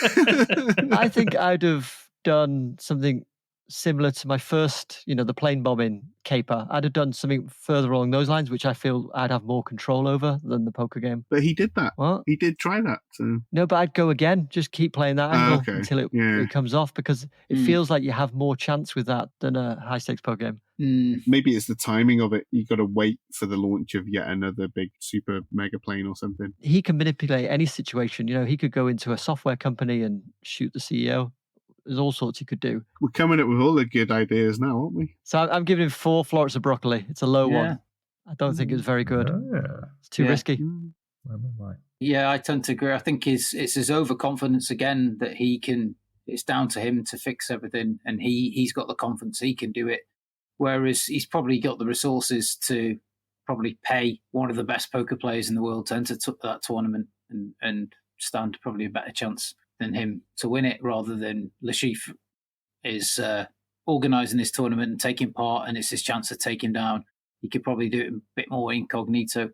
I think I'd have done something similar to my first, the plane bombing caper. I'd have done something further along those lines, which I feel I'd have more control over than the poker game. But he did that. What? He did try that. So. No, but I'd go again. Just keep playing that angle until it comes off, because it feels like you have more chance with that than a high stakes poker game. Maybe it's the timing of it. You got to wait for the launch of yet another big super mega plane or something. He can manipulate any situation. He could go into a software company and shoot the CEO. There's all sorts he could do. We're coming up with all the good ideas now, aren't we? So I'm giving him 4 florets of broccoli. It's a low one. I don't think it's very good. It's too risky. Yeah, I tend to agree. I think it's his overconfidence again that he can. It's down to him to fix everything, and he's got the confidence he can do it. Whereas he's probably got the resources to probably pay one of the best poker players in the world to enter that tournament and stand probably a better chance than him to win it, rather than Le Chiffre is organising this tournament and taking part, and it's his chance to take him down. He could probably do it a bit more incognito.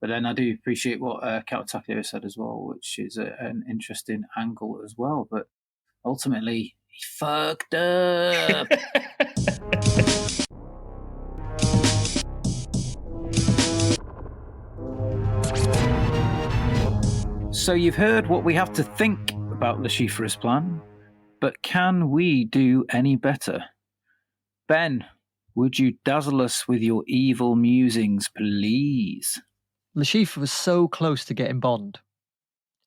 But then I do appreciate what Campbell said as well, which is an interesting angle as well. But ultimately, he fucked up. So you've heard what we have to think about Le Chiffre's plan, but can we do any better? Ben, would you dazzle us with your evil musings, please? Le Chiffre was so close to getting Bond.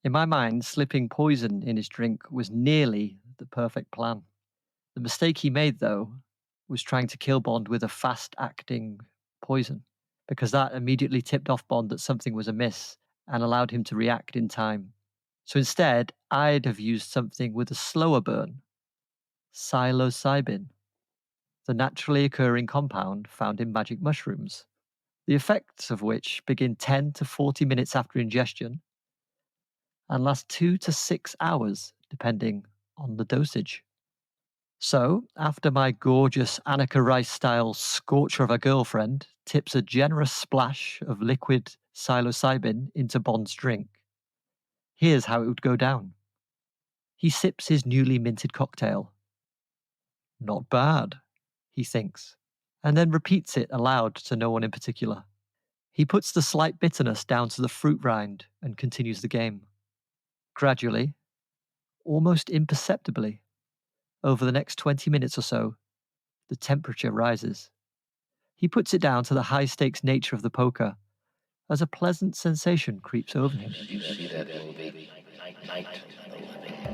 In my mind, slipping poison in his drink was nearly the perfect plan. The mistake he made, though, was trying to kill Bond with a fast-acting poison, because that immediately tipped off Bond that something was amiss and allowed him to react in time. So instead, I'd have used something with a slower burn. Psilocybin, the naturally occurring compound found in magic mushrooms, the effects of which begin 10 to 40 minutes after ingestion and last 2 to 6 hours, depending on the dosage. So, after my gorgeous Annika Rice-style scorcher of a girlfriend tips a generous splash of liquid psilocybin into Bond's drink, here's how it would go down. He sips his newly minted cocktail. Not bad, he thinks, and then repeats it aloud to no one in particular. He puts the slight bitterness down to the fruit rind and continues the game. Gradually, almost imperceptibly, over the next 20 minutes or so, the temperature rises. He puts it down to the high-stakes nature of the poker as a pleasant sensation creeps over him.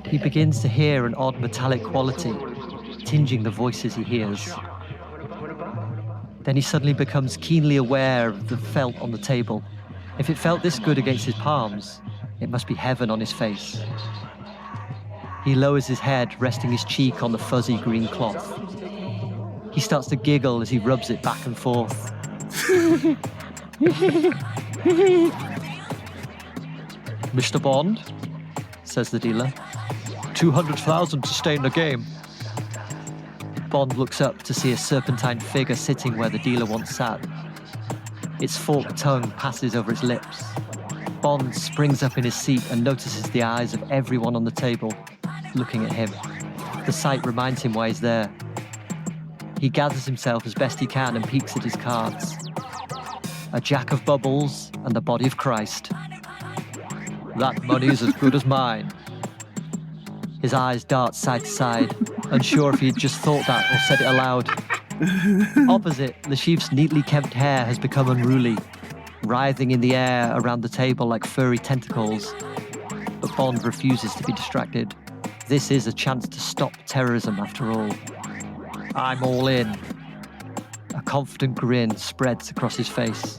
He begins to hear an odd metallic quality, tinging the voices he hears. Then he suddenly becomes keenly aware of the felt on the table. If it felt this good against his palms, it must be heaven on his face. He lowers his head, resting his cheek on the fuzzy green cloth. He starts to giggle as he rubs it back and forth. Mr. Bond, says the dealer, 200,000 to stay in the game. Bond looks up to see a serpentine figure sitting where the dealer once sat. Its forked tongue passes over its lips. Bond springs up in his seat and notices the eyes of everyone on the table looking at him. The sight reminds him why he's there. He gathers himself as best he can and peeks at his cards. A jack of bubbles and the body of Christ. That money is as good as mine. His eyes dart side to side, unsure if he had just thought that or said it aloud. Opposite, Le Chiffre's neatly kempt hair has become unruly, writhing in the air around the table like furry tentacles. But Bond refuses to be distracted. This is a chance to stop terrorism after all. I'm all in. A confident grin spreads across his face.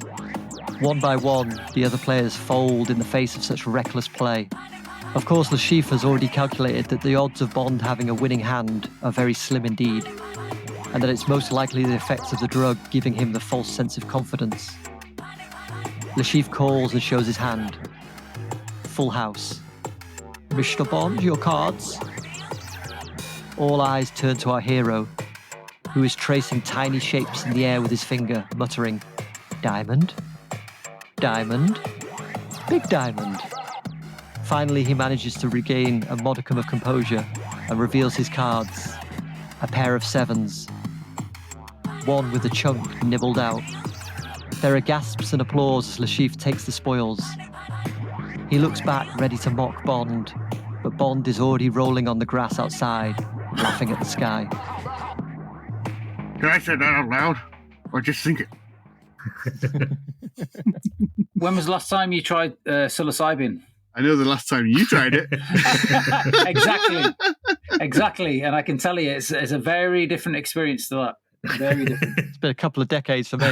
One by one, the other players fold in the face of such reckless play. Of course, Le Chiffre has already calculated that the odds of Bond having a winning hand are very slim indeed, and that it's most likely the effects of the drug giving him the false sense of confidence. Le Chiffre calls and shows his hand. Full house. Mr. Bond, your cards? All eyes turn to our hero, who is tracing tiny shapes in the air with his finger, muttering, "Diamond? Diamond? Big diamond." Finally, he manages to regain a modicum of composure and reveals his cards. A pair of sevens. One with a chunk nibbled out. There are gasps and applause as Le Chiffre takes the spoils. He looks back, ready to mock Bond, but Bond is already rolling on the grass outside, laughing at the sky. Did I say that out loud? Or just think it? When was the last time you tried psilocybin? I know the last time you tried it. Exactly. And I can tell you, it's a very different experience to that. Very different. It's been a couple of decades for me.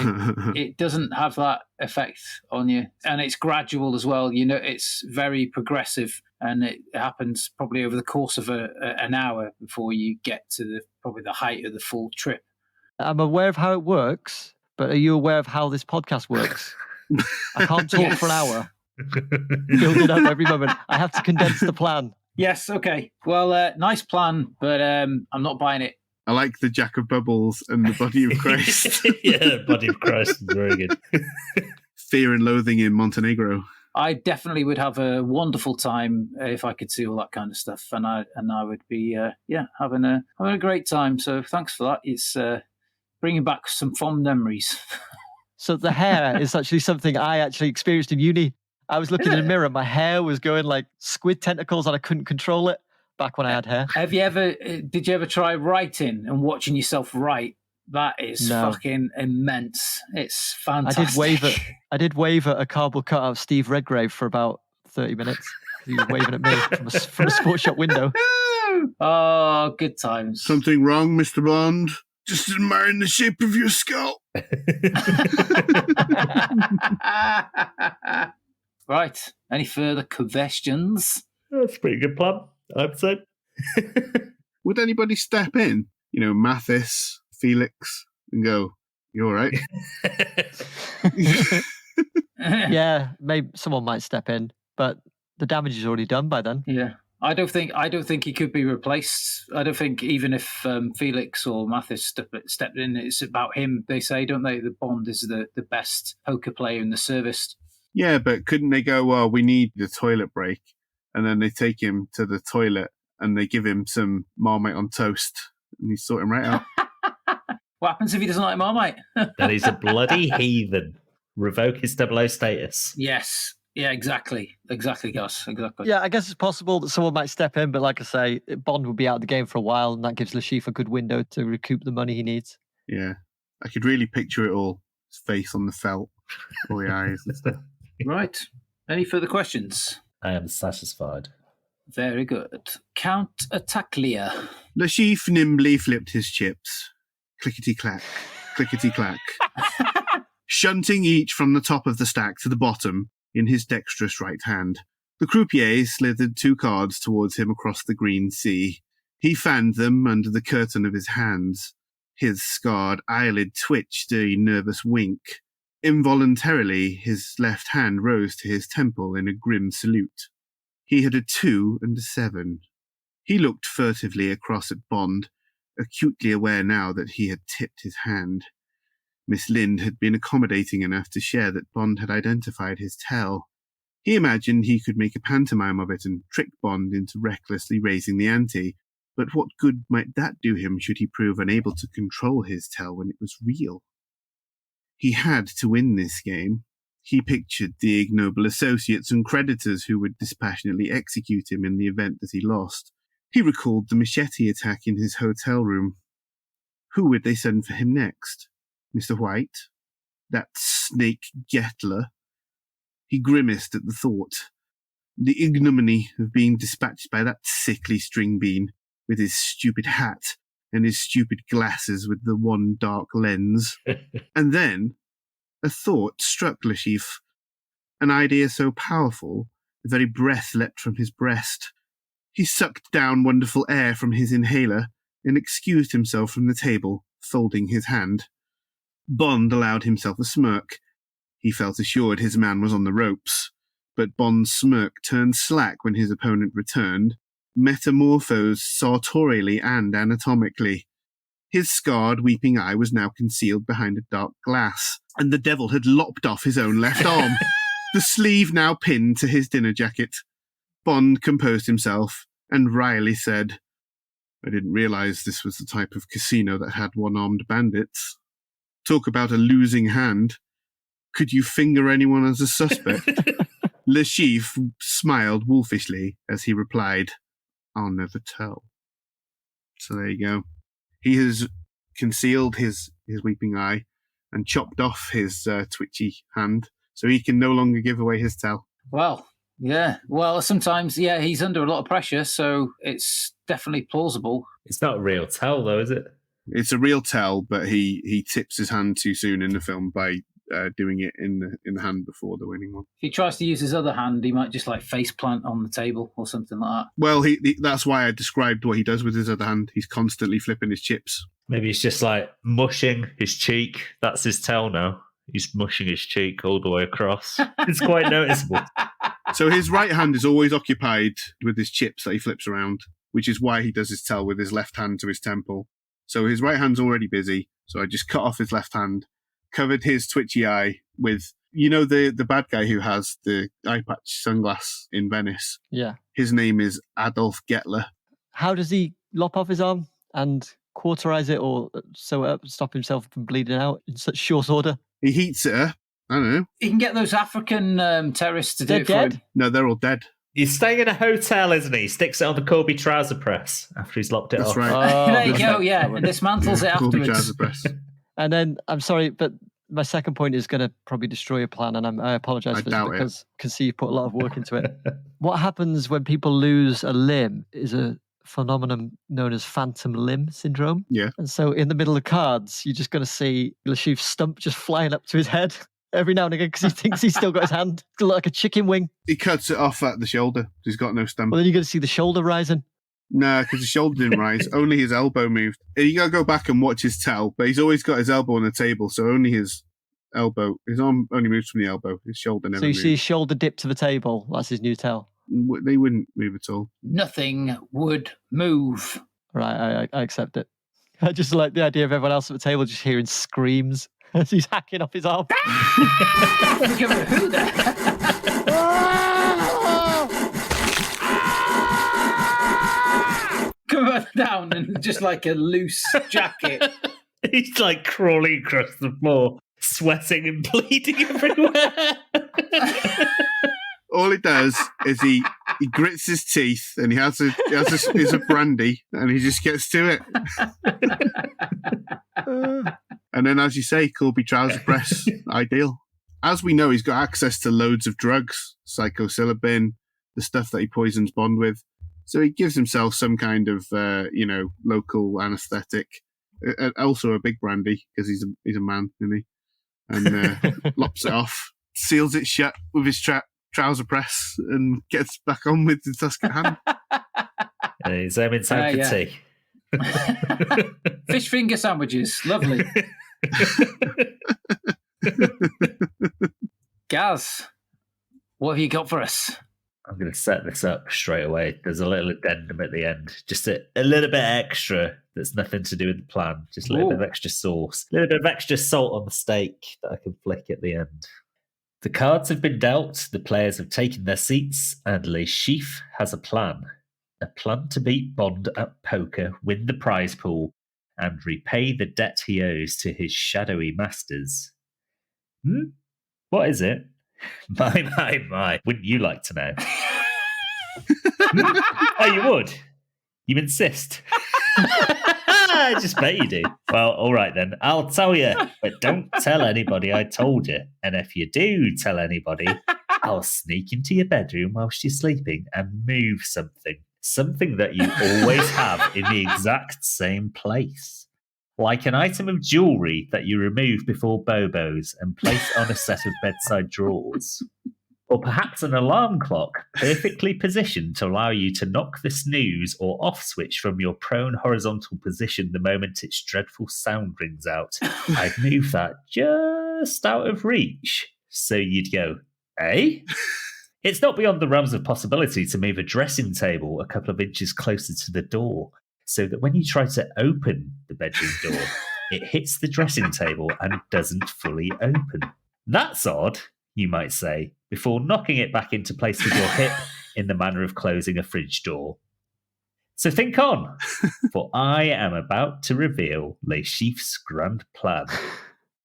It doesn't have that effect on you, and it's gradual as well. You know, it's very progressive, and it happens probably over the course of an hour before you get to probably the height of the full trip. I'm aware of how it works, but are you aware of how this podcast works? I can't talk for an hour. Build it up every moment. I have to condense the plan. Yes, okay. Well, nice plan, but I'm not buying it. I like the Jack of Bubbles and the Body of Christ. Yeah, Body of Christ is very good. Fear and Loathing in Montenegro. I definitely would have a wonderful time if I could see all that kind of stuff, and I would be having a great time. So thanks for that. It's bringing back some fond memories. So the hair is actually something I actually experienced in uni. I was looking in a mirror, my hair was going like squid tentacles and I couldn't control it back when I had hair. Did you ever try writing and watching yourself write? That is fucking immense. It's fantastic. I did wave at a cardboard cutout of Steve Redgrave for about 30 minutes. He was waving at me from a sports shop window. Oh, good times. Something wrong, Mr. Bond? Just admiring the shape of your skull. Right. Any further questions? That's a pretty good plan, I'd say. Would anybody step in? You know, Mathis, Felix, and go, "You all right?" Yeah, maybe someone might step in, but the damage is already done by then. Yeah. I don't think he could be replaced. I don't think even if Felix or Mathis stepped in, it's about him. They say, don't they? The Bond is the best poker player in the service. Yeah, but couldn't they go, "Well, we need the toilet break," and then they take him to the toilet and they give him some Marmite on toast and you sort him right out? What happens if he doesn't like Marmite? That he's a bloody heathen. Revoke his 00 status. Yes. Yeah, exactly, Gus. Exactly. Yeah, I guess it's possible that someone might step in, but like I say, Bond will be out of the game for a while, and that gives Le Chiffre a good window to recoup the money he needs. Yeah, I could really picture it all. His face on the felt, all the eyes and stuff. Right. Any further questions? I am satisfied. Very good. Count Attaclia. Le Chiffre nimbly flipped his chips. Clickety-clack, clickety-clack. Shunting each from the top of the stack to the bottom in his dexterous right hand. The croupier slithered 2 cards towards him across the green sea. He fanned them under the curtain of his hands. His scarred eyelid twitched a nervous wink. Involuntarily, his left hand rose to his temple in a grim salute. He had a 2 and a 7. He looked furtively across at Bond, acutely aware now that he had tipped his hand. Miss Lynd had been accommodating enough to share that Bond had identified his tell. He imagined he could make a pantomime of it and trick Bond into recklessly raising the ante, but what good might that do him should he prove unable to control his tell when it was real? He had to win this game. He pictured the ignoble associates and creditors who would dispassionately execute him in the event that he lost. He recalled the machete attack in his hotel room. Who would they send for him next? Mr. White? That snake Gettler? He grimaced at the thought. The ignominy of being dispatched by that sickly string bean, with his stupid hat and his stupid glasses with the one dark lens. And then a thought struck Le Chiffre, an idea so powerful The very breath leapt from his breast. He sucked down wonderful air from his inhaler and excused himself from the table, folding his hand. Bond allowed himself a smirk. He felt assured his man was on the ropes, but Bond's smirk turned slack when his opponent returned, metamorphosed sartorially and anatomically. His scarred, weeping eye was now concealed behind a dark glass, and the devil had lopped off his own left arm, the sleeve now pinned to his dinner jacket. Bond composed himself and wryly said, "I didn't realize this was the type of casino that had one-armed bandits. Talk about a losing hand. Could you finger anyone as a suspect?" Le Chiffre smiled wolfishly as he replied, "I'll never tell." So there you go. He has concealed his weeping eye and chopped off his twitchy hand, so he can no longer give away his tell. Well, yeah. Well, sometimes, yeah, he's under a lot of pressure, so it's definitely plausible. It's not a real tell, though, is it? It's a real tell, but he tips his hand too soon in the film by doing it in the hand before the winning one. If he tries to use his other hand, he might just like face plant on the table or something like that. Well, that's why I described what he does with his other hand. He's constantly flipping his chips. Maybe he's just like mushing his cheek. That's his tell now. He's mushing his cheek all the way across. It's quite noticeable. So his right hand is always occupied with his chips that he flips around, which is why he does his tell with his left hand to his temple. So his right hand's already busy, so I just cut off his left hand, covered his twitchy eye with, the bad guy who has the eye patch sunglass in Venice. Yeah. His name is Adolf Gettler. How does he lop off his arm and cauterize it or sew it up and stop himself from bleeding out in such short order? He heats it up. I don't know. He can get those African terrorists to do They're it for dead? him. No, they're all dead. He's staying in a hotel, isn't he? He sticks it on the Corby trouser press after he's lopped it That's off. right. There you that's go, right. yeah. And dismantles it Corby afterwards. trouser press. And then, I'm sorry, but my second point is going to probably destroy your plan, and I apologize I for this doubt it. because I can see you put a lot of work into it. What happens when people lose a limb is a phenomenon known as phantom limb syndrome. Yeah. And so in the middle of cards, you're just going to see Le Chiffre's stump just flying up to his head every now and again because he thinks he's still got his hand like a chicken wing. He cuts it off at the shoulder. He's got no stump. Well, then you're going to see the shoulder rising. No, because the shoulder didn't rise. Only his elbow moved. You got to go back and watch his tell, but he's always got his elbow on the table, so only his elbow. His arm only moves from the elbow. His shoulder never So you moves. see his shoulder dip to the table. That's his new tell. They wouldn't move at all. Nothing would move. Right, I accept it. I just like the idea of everyone else at the table just hearing screams as he's hacking off his arm. Give it a hoot there. Come down and just like a loose jacket. He's like crawling across the floor, sweating and bleeding everywhere. All he does is he grits his teeth and he has a brandy and he just gets to it. And then, as you say, Corby trouser press, ideal. As we know, he's got access to loads of drugs, psilocybin, the stuff that he poisons Bond with. So he gives himself some kind of, local anaesthetic. Also a big brandy because he's a man, isn't he? And lops it off, seals it shut with his trouser press, and gets back on with the Tuscan hand. He's aiming time for tea. Fish finger sandwiches, lovely. Gaz, what have you got for us? I'm going to set this up straight away. There's a little addendum at the end. Just a little bit extra that's nothing to do with the plan. Just a little bit of extra sauce. A little bit of extra salt on the steak that I can flick at the end. The cards have been dealt. The players have taken their seats. And Le Chiffre has a plan. A plan to beat Bond at poker, win the prize pool, and repay the debt he owes to his shadowy masters. What is it? My. Wouldn't you like to know? Oh, you would? You insist? I just bet you do. Well, all right then. I'll tell you, but don't tell anybody I told you. And if you do tell anybody, I'll sneak into your bedroom whilst you're sleeping and move something. Something that you always have in the exact same place. Like an item of jewellery that you remove before Bobo's and place on a set of bedside drawers. Or perhaps an alarm clock perfectly positioned to allow you to knock the snooze or off switch from your prone horizontal position the moment its dreadful sound rings out. I'd move that just out of reach. So you'd go, eh? It's not beyond the realms of possibility to move a dressing table a couple of inches closer to the door so that when you try to open the bedroom door, it hits the dressing table and doesn't fully open. That's odd, you might say, before knocking it back into place with your hip in the manner of closing a fridge door. So think on, for I am about to reveal Le Chiffre's grand plan.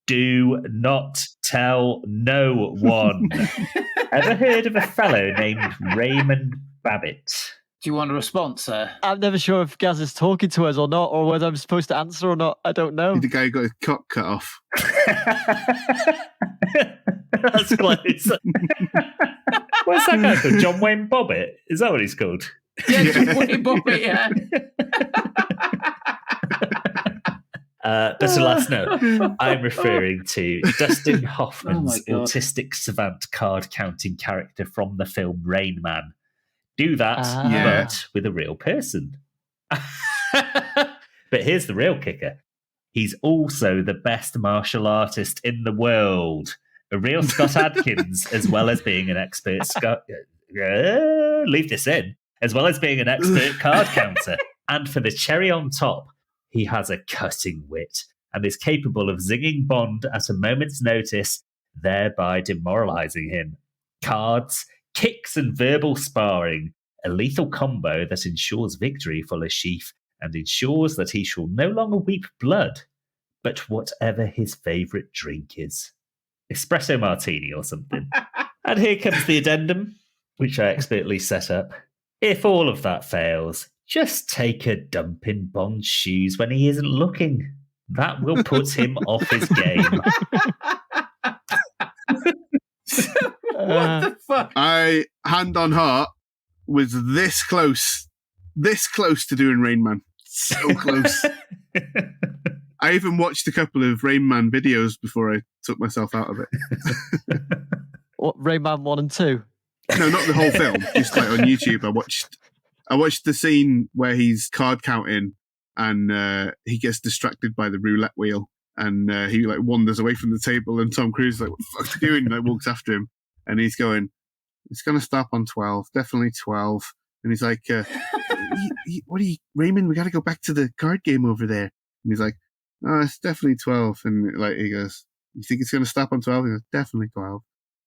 Do not tell no one. Ever heard of a fellow named Raymond Babbitt? Do you want a response, sir? I'm never sure if Gaz is talking to us or not, or whether I'm supposed to answer or not. I don't know. The guy who got his cock cut off. That's close. What's that guy called? John Wayne Bobbitt? Is that what he's called? Yeah, John Wayne Bobbitt, yeah. But alas, no. I'm referring to Dustin Hoffman's autistic savant card-counting character from the film Rain Man. Do that, but with a real person. But here's the real kicker. He's also the best martial artist in the world. A real Scott Adkins, as well as being an expert leave this in, as well as being an expert card counter. And for the cherry on top, he has a cutting wit and is capable of zinging Bond at a moment's notice, thereby demoralizing him. Cards, kicks and verbal sparring, a lethal combo that ensures victory for Le Chiffre and ensures that he shall no longer weep blood, but whatever his favourite drink is. Espresso martini or something. And here comes the addendum, which I expertly set up. If all of that fails, just take a dump in Bond's shoes when he isn't looking. That will put him off his game. What the fuck? I, hand on heart, was this close to doing Rain Man. So close. I even watched a couple of Rain Man videos before I took myself out of it. What, Rain Man 1 and 2? No, not the whole film. Just like on YouTube, I watched the scene where he's card counting and he gets distracted by the roulette wheel and he like wanders away from the table and Tom Cruise is like, what the fuck are you doing? And like walks after him and he's going, it's going to stop on 12, definitely 12. And he's like, what are you, Raymond, we got to go back to the card game over there. And he's like, oh, it's definitely 12. And like he goes, you think it's going to stop on 12? He goes, definitely 12.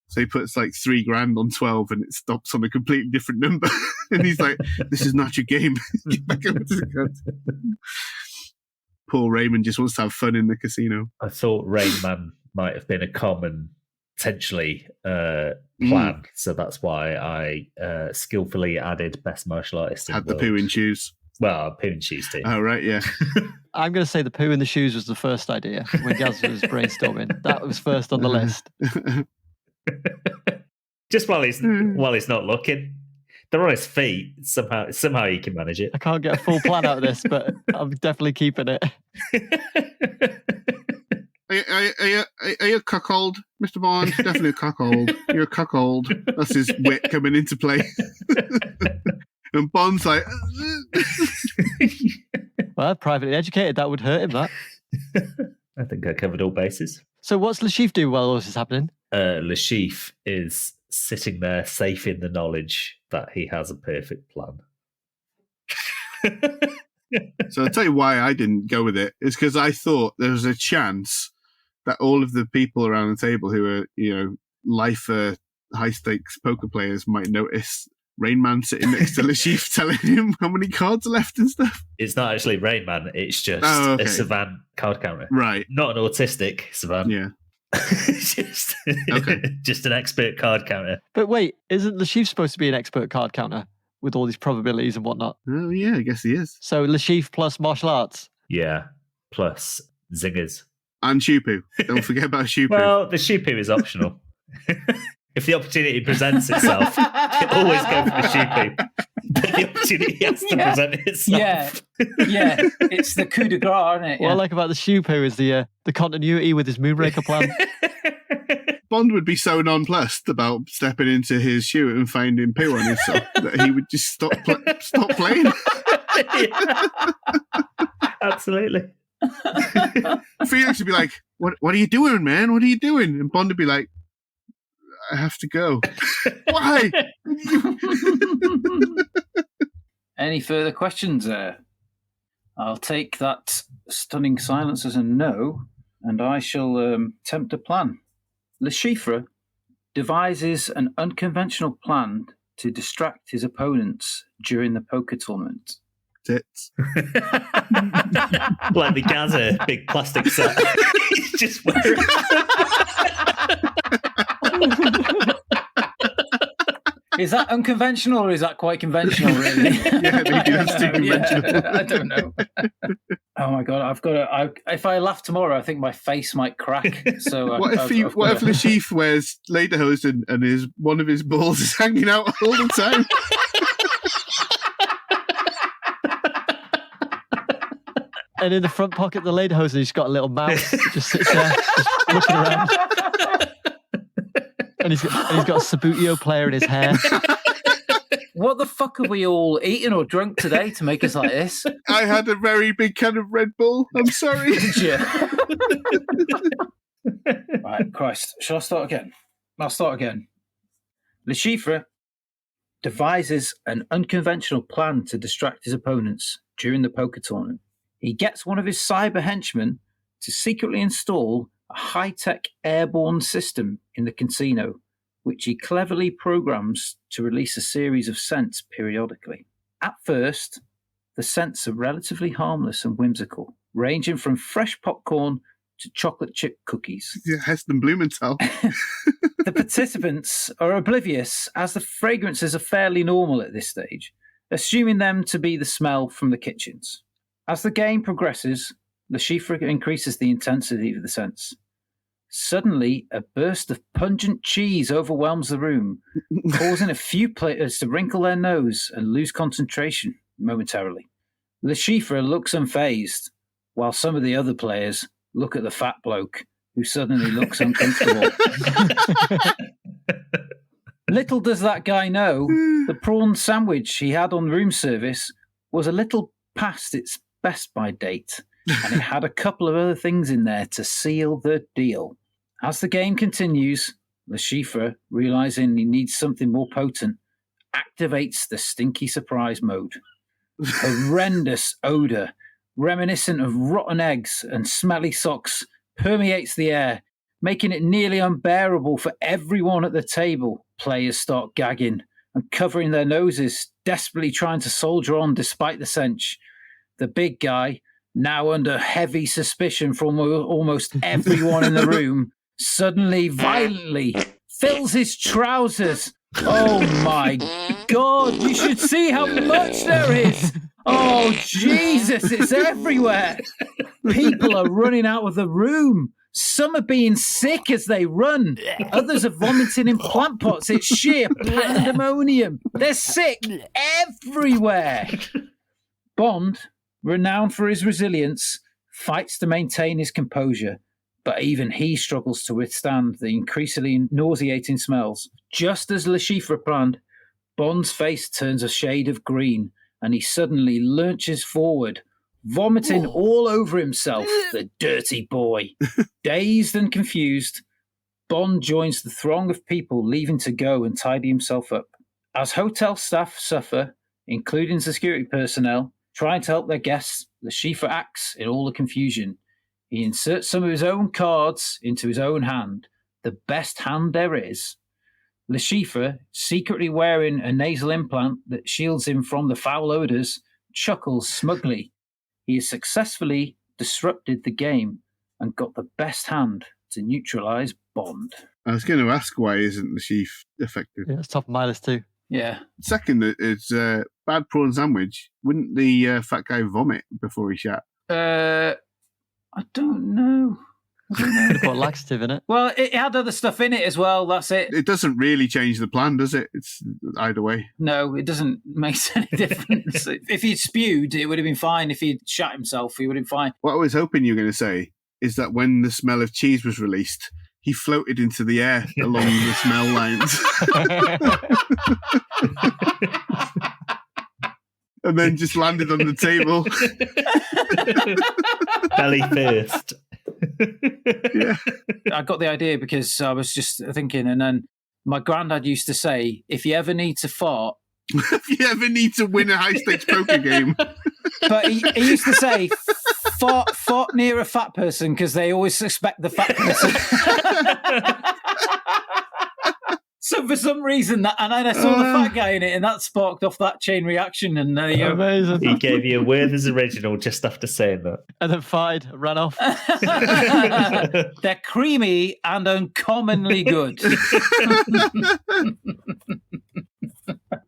So he puts like $3,000 on 12 and it stops on a completely different number. And he's like, this is not your game. Get back over to the cards. Poor Raymond just wants to have fun in the casino. I thought Rain Man might have been a common, potentially, plan. So that's why I skillfully added best martial artist in Had the the poo in shoes. Well, poo in shoes too. Oh, right, yeah. I'm going to say the poo in the shoes was the first idea when Gaz was brainstorming. That was first on the list. Just while he's not looking. They're on his feet. Somehow he can manage it. I can't get a full plan out of this, but I'm definitely keeping it. Are you a cuckold, Mr. Bond? Definitely a cuckold. You're a cuckold. That's his wit coming into play. And Bond's like... Well, privately educated, that would hurt him, that. I think I covered all bases. So what's Le Chiffre do while all this is happening? Le Chiffre is sitting there safe in the knowledge that he has a perfect plan. So I'll tell you why I didn't go with it. It's because I thought there was a chance that all of the people around the table who are, lifer high-stakes poker players might notice Rain Man sitting next to Le Chiffre telling him how many cards are left and stuff. It's not actually Rain Man, it's just a savant card counter. Right. Not an autistic savant. Yeah. Just an expert card counter. But wait, isn't Le Chiffre supposed to be an expert card counter with all these probabilities and whatnot? Oh, yeah, I guess he is. So Le Chiffre plus martial arts? Yeah, plus zingers. And Shupu. Don't forget about Shupu. Well, the Shupu is optional. If the opportunity presents itself, you always go for the Shupu. But the opportunity has to present itself. Yeah, it's the coup de grace, isn't it? What I like about the Shupu is the continuity with his Moonraker plan. Bond would be so nonplussed about stepping into his shoe and finding poo on his sock that he would just stop playing. Absolutely. Felix would be like, what are you doing, man? What are you doing? And Bond would be like, I have to go. Why? Any further questions there? I'll take that stunning silence as a no, and I shall attempt a plan. Le Chiffre devises an unconventional plan to distract his opponents during the poker tournament. Tits. Like the Gaza big plastic set. He's just wearing. Is that unconventional or is that quite conventional, really? Yeah, maybe that's too conventional. I don't know. Oh my God, if I laugh tomorrow, I think my face might crack. So what if Le Chiffre wears lederhosen and one of his balls is hanging out all the time? And in the front pocket of the lederhosen, he's got a little mouse that just sits there, just looking around. And he's got a Sabutio player in his hair. What the fuck are we all eating or drunk today to make us like this? I had a very big can of Red Bull. I'm sorry. Did you? Right, Christ. Shall I start again? I'll start again. Le Chiffre devises an unconventional plan to distract his opponents during the poker tournament. He gets one of his cyber henchmen to secretly install a high-tech airborne system in the casino, which he cleverly programs to release a series of scents periodically. At first, the scents are relatively harmless and whimsical, ranging from fresh popcorn to chocolate chip cookies. Yeah, Heston Blumenthal. The participants are oblivious, as the fragrances are fairly normal at this stage, assuming them to be the smell from the kitchens. As the game progresses, Le Chiffre increases the intensity of the scents. Suddenly, a burst of pungent cheese overwhelms the room, causing a few players to wrinkle their nose and lose concentration momentarily. Le Chiffre looks unfazed, while some of the other players look at the fat bloke, who suddenly looks uncomfortable. Little does that guy know, the prawn sandwich he had on room service was a little past its best-by date, and it had a couple of other things in there to seal the deal. As the game continues, Le Chiffre, realizing he needs something more potent, activates the stinky surprise mode. A horrendous odor, reminiscent of rotten eggs and smelly socks, permeates the air, making it nearly unbearable for everyone at the table. Players start gagging and covering their noses, desperately trying to soldier on despite the stench. The big guy, now under heavy suspicion from almost everyone in the room, suddenly, violently, fills his trousers. Oh my God, you should see how much there is. Oh, Jesus, it's everywhere. People are running out of the room. Some are being sick as they run. Others are vomiting in plant pots. It's sheer pandemonium. They're sick everywhere. Bond, renowned for his resilience, fights to maintain his composure, but even he struggles to withstand the increasingly nauseating smells. Just as Le Chiffre planned, Bond's face turns a shade of green, and he suddenly lurches forward, vomiting all over himself, the dirty boy. Dazed and confused, Bond joins the throng of people leaving to go and tidy himself up. As hotel staff suffer, including security personnel, trying to help their guests, Le Chiffre acts in all the confusion. He inserts some of his own cards into his own hand, the best hand there is. Le Chiffre, secretly wearing a nasal implant that shields him from the foul odours, chuckles smugly. He has successfully disrupted the game and got the best hand to neutralise Bond. I was going to ask, why isn't the Chief effective? Yeah, it's top of my list too. Yeah. Second is bad prawn sandwich. Wouldn't the fat guy vomit before he shat? I don't know. Could have put laxative in it. Well, it had other stuff in it as well. That's it. It doesn't really change the plan, does it? It's either way. No, it doesn't make any difference. If he'd spewed, it would have been fine. If he'd shat himself, he would have been fine. What I was hoping you were going to say is that when the smell of cheese was released, he floated into the air along the smell lines. And then just landed on the table. Belly first. Yeah. I got the idea because I was just thinking, and then my granddad used to say, if you ever need to fart, If you ever need to win a high-stakes poker game. but he used to say, fart near a fat person because they always suspect the fat person. So for some reason, and then I saw the fat guy in it, and that sparked off that chain reaction, and there you go. Amazing. He gave you a Werther's original just after saying that. And then fired, ran off. They're creamy and uncommonly good.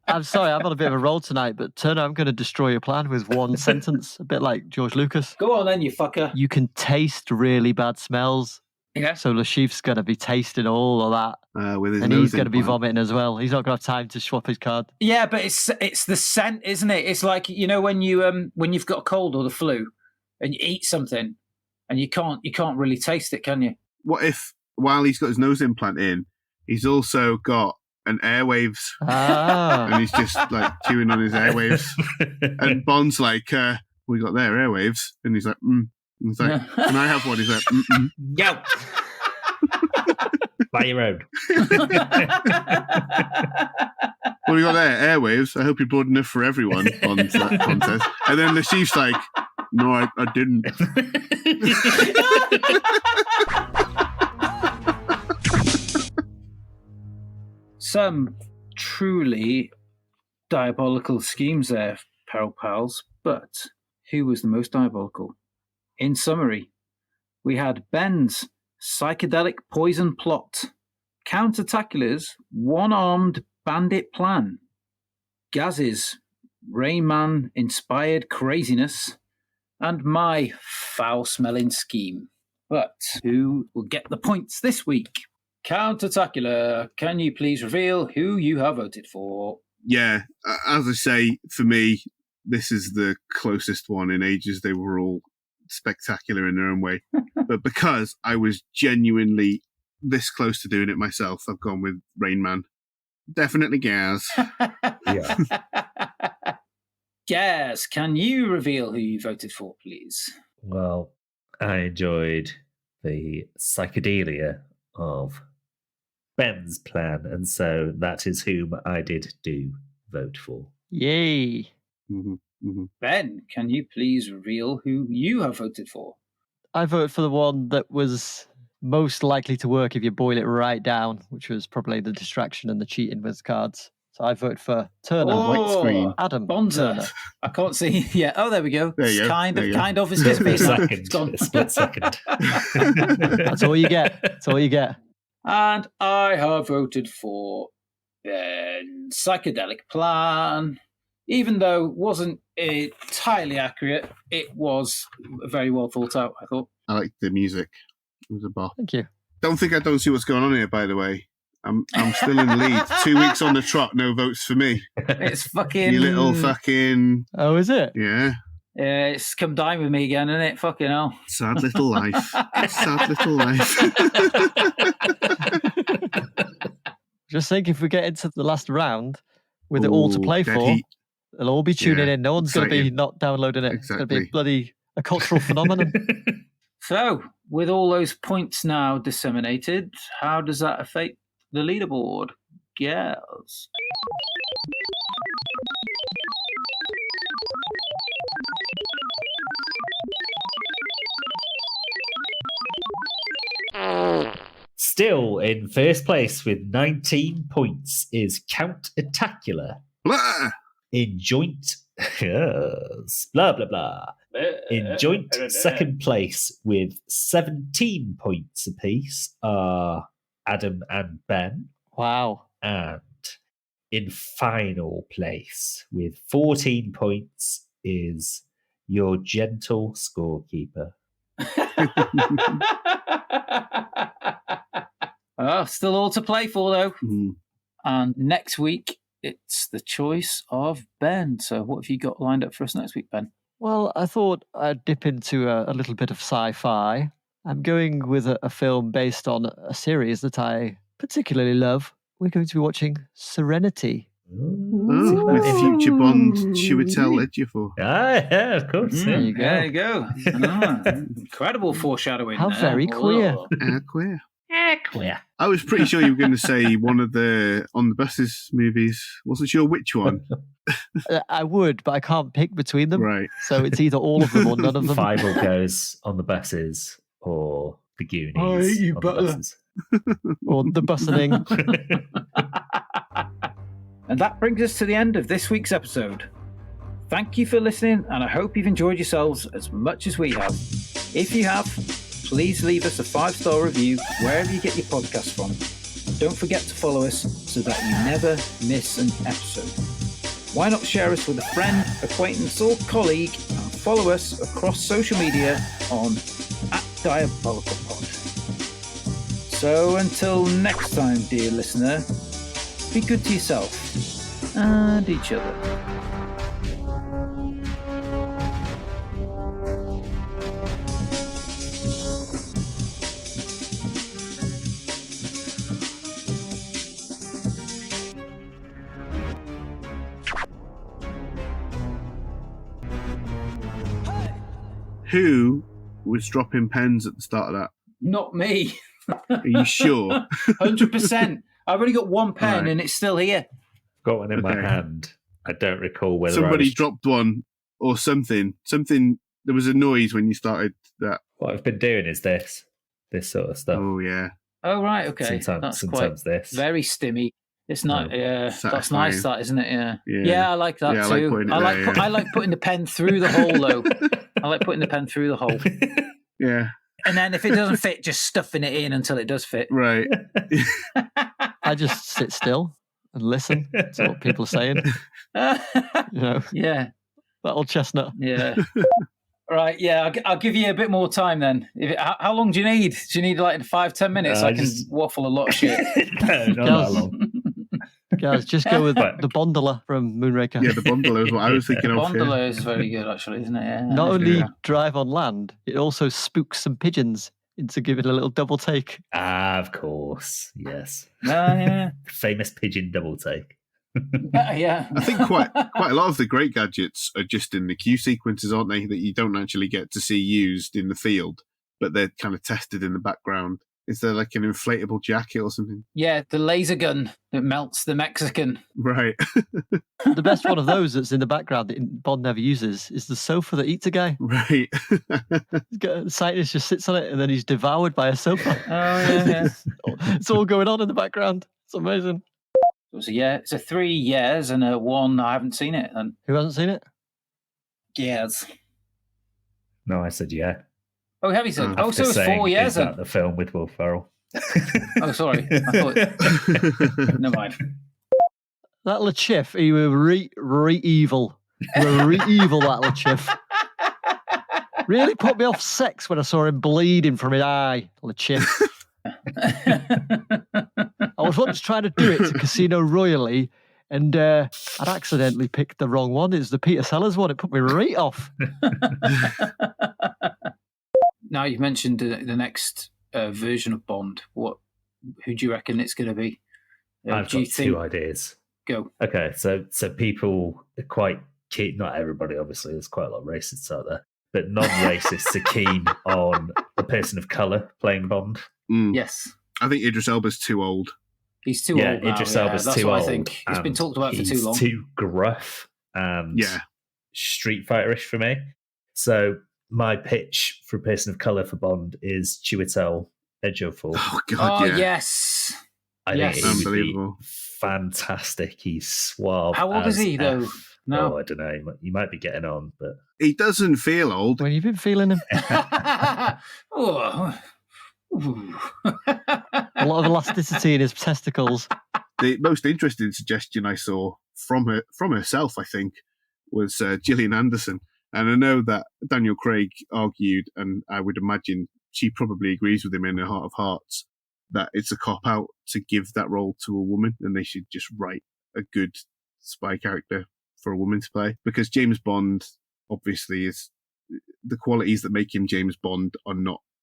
I'm sorry, I'm on a bit of a roll tonight, but Turner, I'm going to destroy your plan with one sentence, a bit like George Lucas. Go on then, you fucker. You can taste really bad smells. Yeah. So Lashif's going to be tasting all of that. With his And nose he's going to be implant. vomiting as well. He's not going to have time to swap his card. Yeah, but it's the scent, isn't it? It's like, you know, when you've got a cold or the flu and you eat something and you can't really taste it, can you? What if, while he's got his nose implant in, he's also got an airwaves Ah. and he's just like chewing on his airwaves? And Bond's like, we got there, airwaves. And he's like, And he's like, can I have one? He's like, Yo. Buy your own. What do you got there? Airwaves. I hope you brought enough for everyone. Bond says. And then the chief's like, no, I didn't. Some truly diabolical schemes there, Peril Pals, but who was the most diabolical? In summary, we had Ben's psychedelic poison plot, Count Attacula's one-armed bandit plan, Gaz's Rain Man-inspired craziness, and my foul-smelling scheme. But who will get the points this week? Count Attacula, can you please reveal who you have voted for? Yeah, as I say, for me, this is the closest one in ages. They were all spectacular in their own way. But because I was genuinely this close to doing it myself, I've gone with Rain Man. Definitely Gaz. Yeah. Gaz, can you reveal who you voted for, please? Well, I enjoyed the psychedelia of Ben's plan, and so that is whom I did vote for. Yay. Ben, can you please reveal who you have voted for? I voted for the one that was most likely to work if you boil it right down, which was probably the distraction and the cheating with cards. So I voted for Turner. white screen. Adam Bonza. Turner. I can't see. Yeah. Oh, there we go. There you go. Kind There of. you go. Kind of. It's just Split been second. it's gone. Split second. That's all you get. That's all you get. And I have voted for Ben's psychedelic plan. Even though it wasn't entirely accurate, it was very well thought out, I thought. I like the music. It was a bop. Thank you. Don't think I don't see what's going on here, by the way. I'm still in the lead. 2 weeks on the trot, no votes for me. It's fucking... You little fucking... Oh, is it? Yeah. it's come dine with me again, isn't it? Fucking hell. Sad little life. Sad little life. Just think if we get into the last round with it all to Ooh, play dead for, heat. they'll all be tuning Yeah, in. No one's going to be exciting. not downloading it. It's going to Exactly. be a cultural phenomenon. So, with all those points now disseminated, how does that affect the leaderboard? Yes. Still in first place with 19 points is Count Attacula. Blah! In joint, yes, blah, blah, blah. In joint second place with 17 points apiece are Adam and Ben. Wow. And in final place with 14 points is your gentle scorekeeper. Still all to play for, though. Mm. And next week, it's the choice of Ben. So what have you got lined up for us next week, Ben? Well, I thought I'd dip into a little bit of sci-fi I'm going with a film based on a series that I particularly love. We're going to be watching Serenity. Oh, with future Bond Chiwetel Ejiofor. Yeah, of course. There you go. There you go. Incredible foreshadowing. How there. very queer. Whoa. Queer. Queer. I was pretty sure you were going to say one of the On the Buses movies. Wasn't sure which one. I would, but I can't pick between them. Right. So it's either all of them or none of them. Fievel goes On the Buses or The Goonies I hate you, on Butler. the buses. Or the bussening. And that brings us to the end of this week's episode. Thank you for listening, and I hope you've enjoyed yourselves as much as we have. If you have, please leave us a 5-star review wherever you get your podcasts from. And don't forget to follow us so that you never miss an episode. Why not share us with a friend, acquaintance, or colleague, and follow us across social media on @DiabolicalPod. So until next time, dear listener, be good to yourself and each other. Who was dropping pens at the start of that? Not me. Are you sure? 100%. I've only got one pen Right. and it's still here. Got one in my Okay. hand. I don't recall whether Somebody I was... dropped one or something. There was a noise when you started that. What I've been doing is this sort of stuff. Oh, yeah. Oh, right. Okay. Sometimes That's this. very stimmy. It's not. Oh, Yeah, that's satisfying. nice. That isn't it? Yeah. Yeah. Yeah, I like that Yeah, I like too. putting it I like. there, yeah. I like putting the pen through the hole though. I like putting the pen through the hole, Yeah, and then if it doesn't fit, just stuffing it in until it does fit. right. I just sit still and listen to what people are saying. You know, Yeah. that old chestnut. Yeah. Right. Yeah. I'll give you a bit more time then. How long do you need? Do you need like 5-10 minutes? I can just- waffle a lot of shit. No, not that long. Guys, just go with But- the Bondola from Moonraker. Yeah, the bundle is what I was thinking of. Yeah. Bondola is very good, actually, isn't it? Yeah. Not only Yeah. drive on land, it also spooks some pigeons into giving a little double take. Ah, of course. Yes. Yeah. Famous pigeon double take. Yeah. I think quite a lot of the great gadgets are just in the Q sequences, aren't they? That you don't actually get to see used in the field, but they're kind of tested in the background. Is there like an inflatable jacket or something? Yeah, the laser gun that melts the Mexican. Right. The best one of those that's in the background that Bond never uses is the sofa that eats a guy. Right. The scientist just sits on it and then he's devoured by a sofa. Oh, yeah. It's all going on in the background. It's amazing. It's a 3 years and a 1. I haven't seen it. And Who hasn't seen it? years. No, I said yeah. Oh, have you said? Oh, Oh, so After it's saying, 4 years is that then. the film with Will Ferrell? Oh, sorry. I thought. Never mind. That LeChiff, he was re evil. He was re evil, that LeChiff. Really put me off sex when I saw him bleeding from his eye, LeChiff. I was once trying to do it to Casino Royale, and I'd accidentally picked the wrong one. It's the Peter Sellers one. It put me right off. Now you've mentioned the next version of Bond. Who do you reckon it's going to be? I've Do you got think? 2 ideas. Go. Okay, so people are quite keen, not everybody, obviously, there's quite a lot of racists out there, but non-racists are keen on a person of colour playing Bond. Mm. Yes. I think Idris Elba's too old. He's too Yeah, old now. Idris Yeah, Elba's that's too what old. I think. He's been and talked about for too he's long. too gruff and Yeah. Street Fighter-ish for me. So my pitch for a person of colour for Bond is Chiwetel Ejiofor. Oh, God, Oh, yeah. yes. I yes. think he would be Unbelievable. fantastic. He's suave. How old is as he, though? F. No. Oh, I don't know. You might be getting on, but He doesn't feel old. When you've been feeling him, Oh. a lot of elasticity in his testicles. The most interesting suggestion I saw from herself, I think, was Gillian Anderson. And I know that Daniel Craig argued, and I would imagine she probably agrees with him in her heart of hearts, that it's a cop-out to give that role to a woman, and they should just write a good spy character for a woman to play. Because James Bond, obviously, is the qualities that make him James Bond are not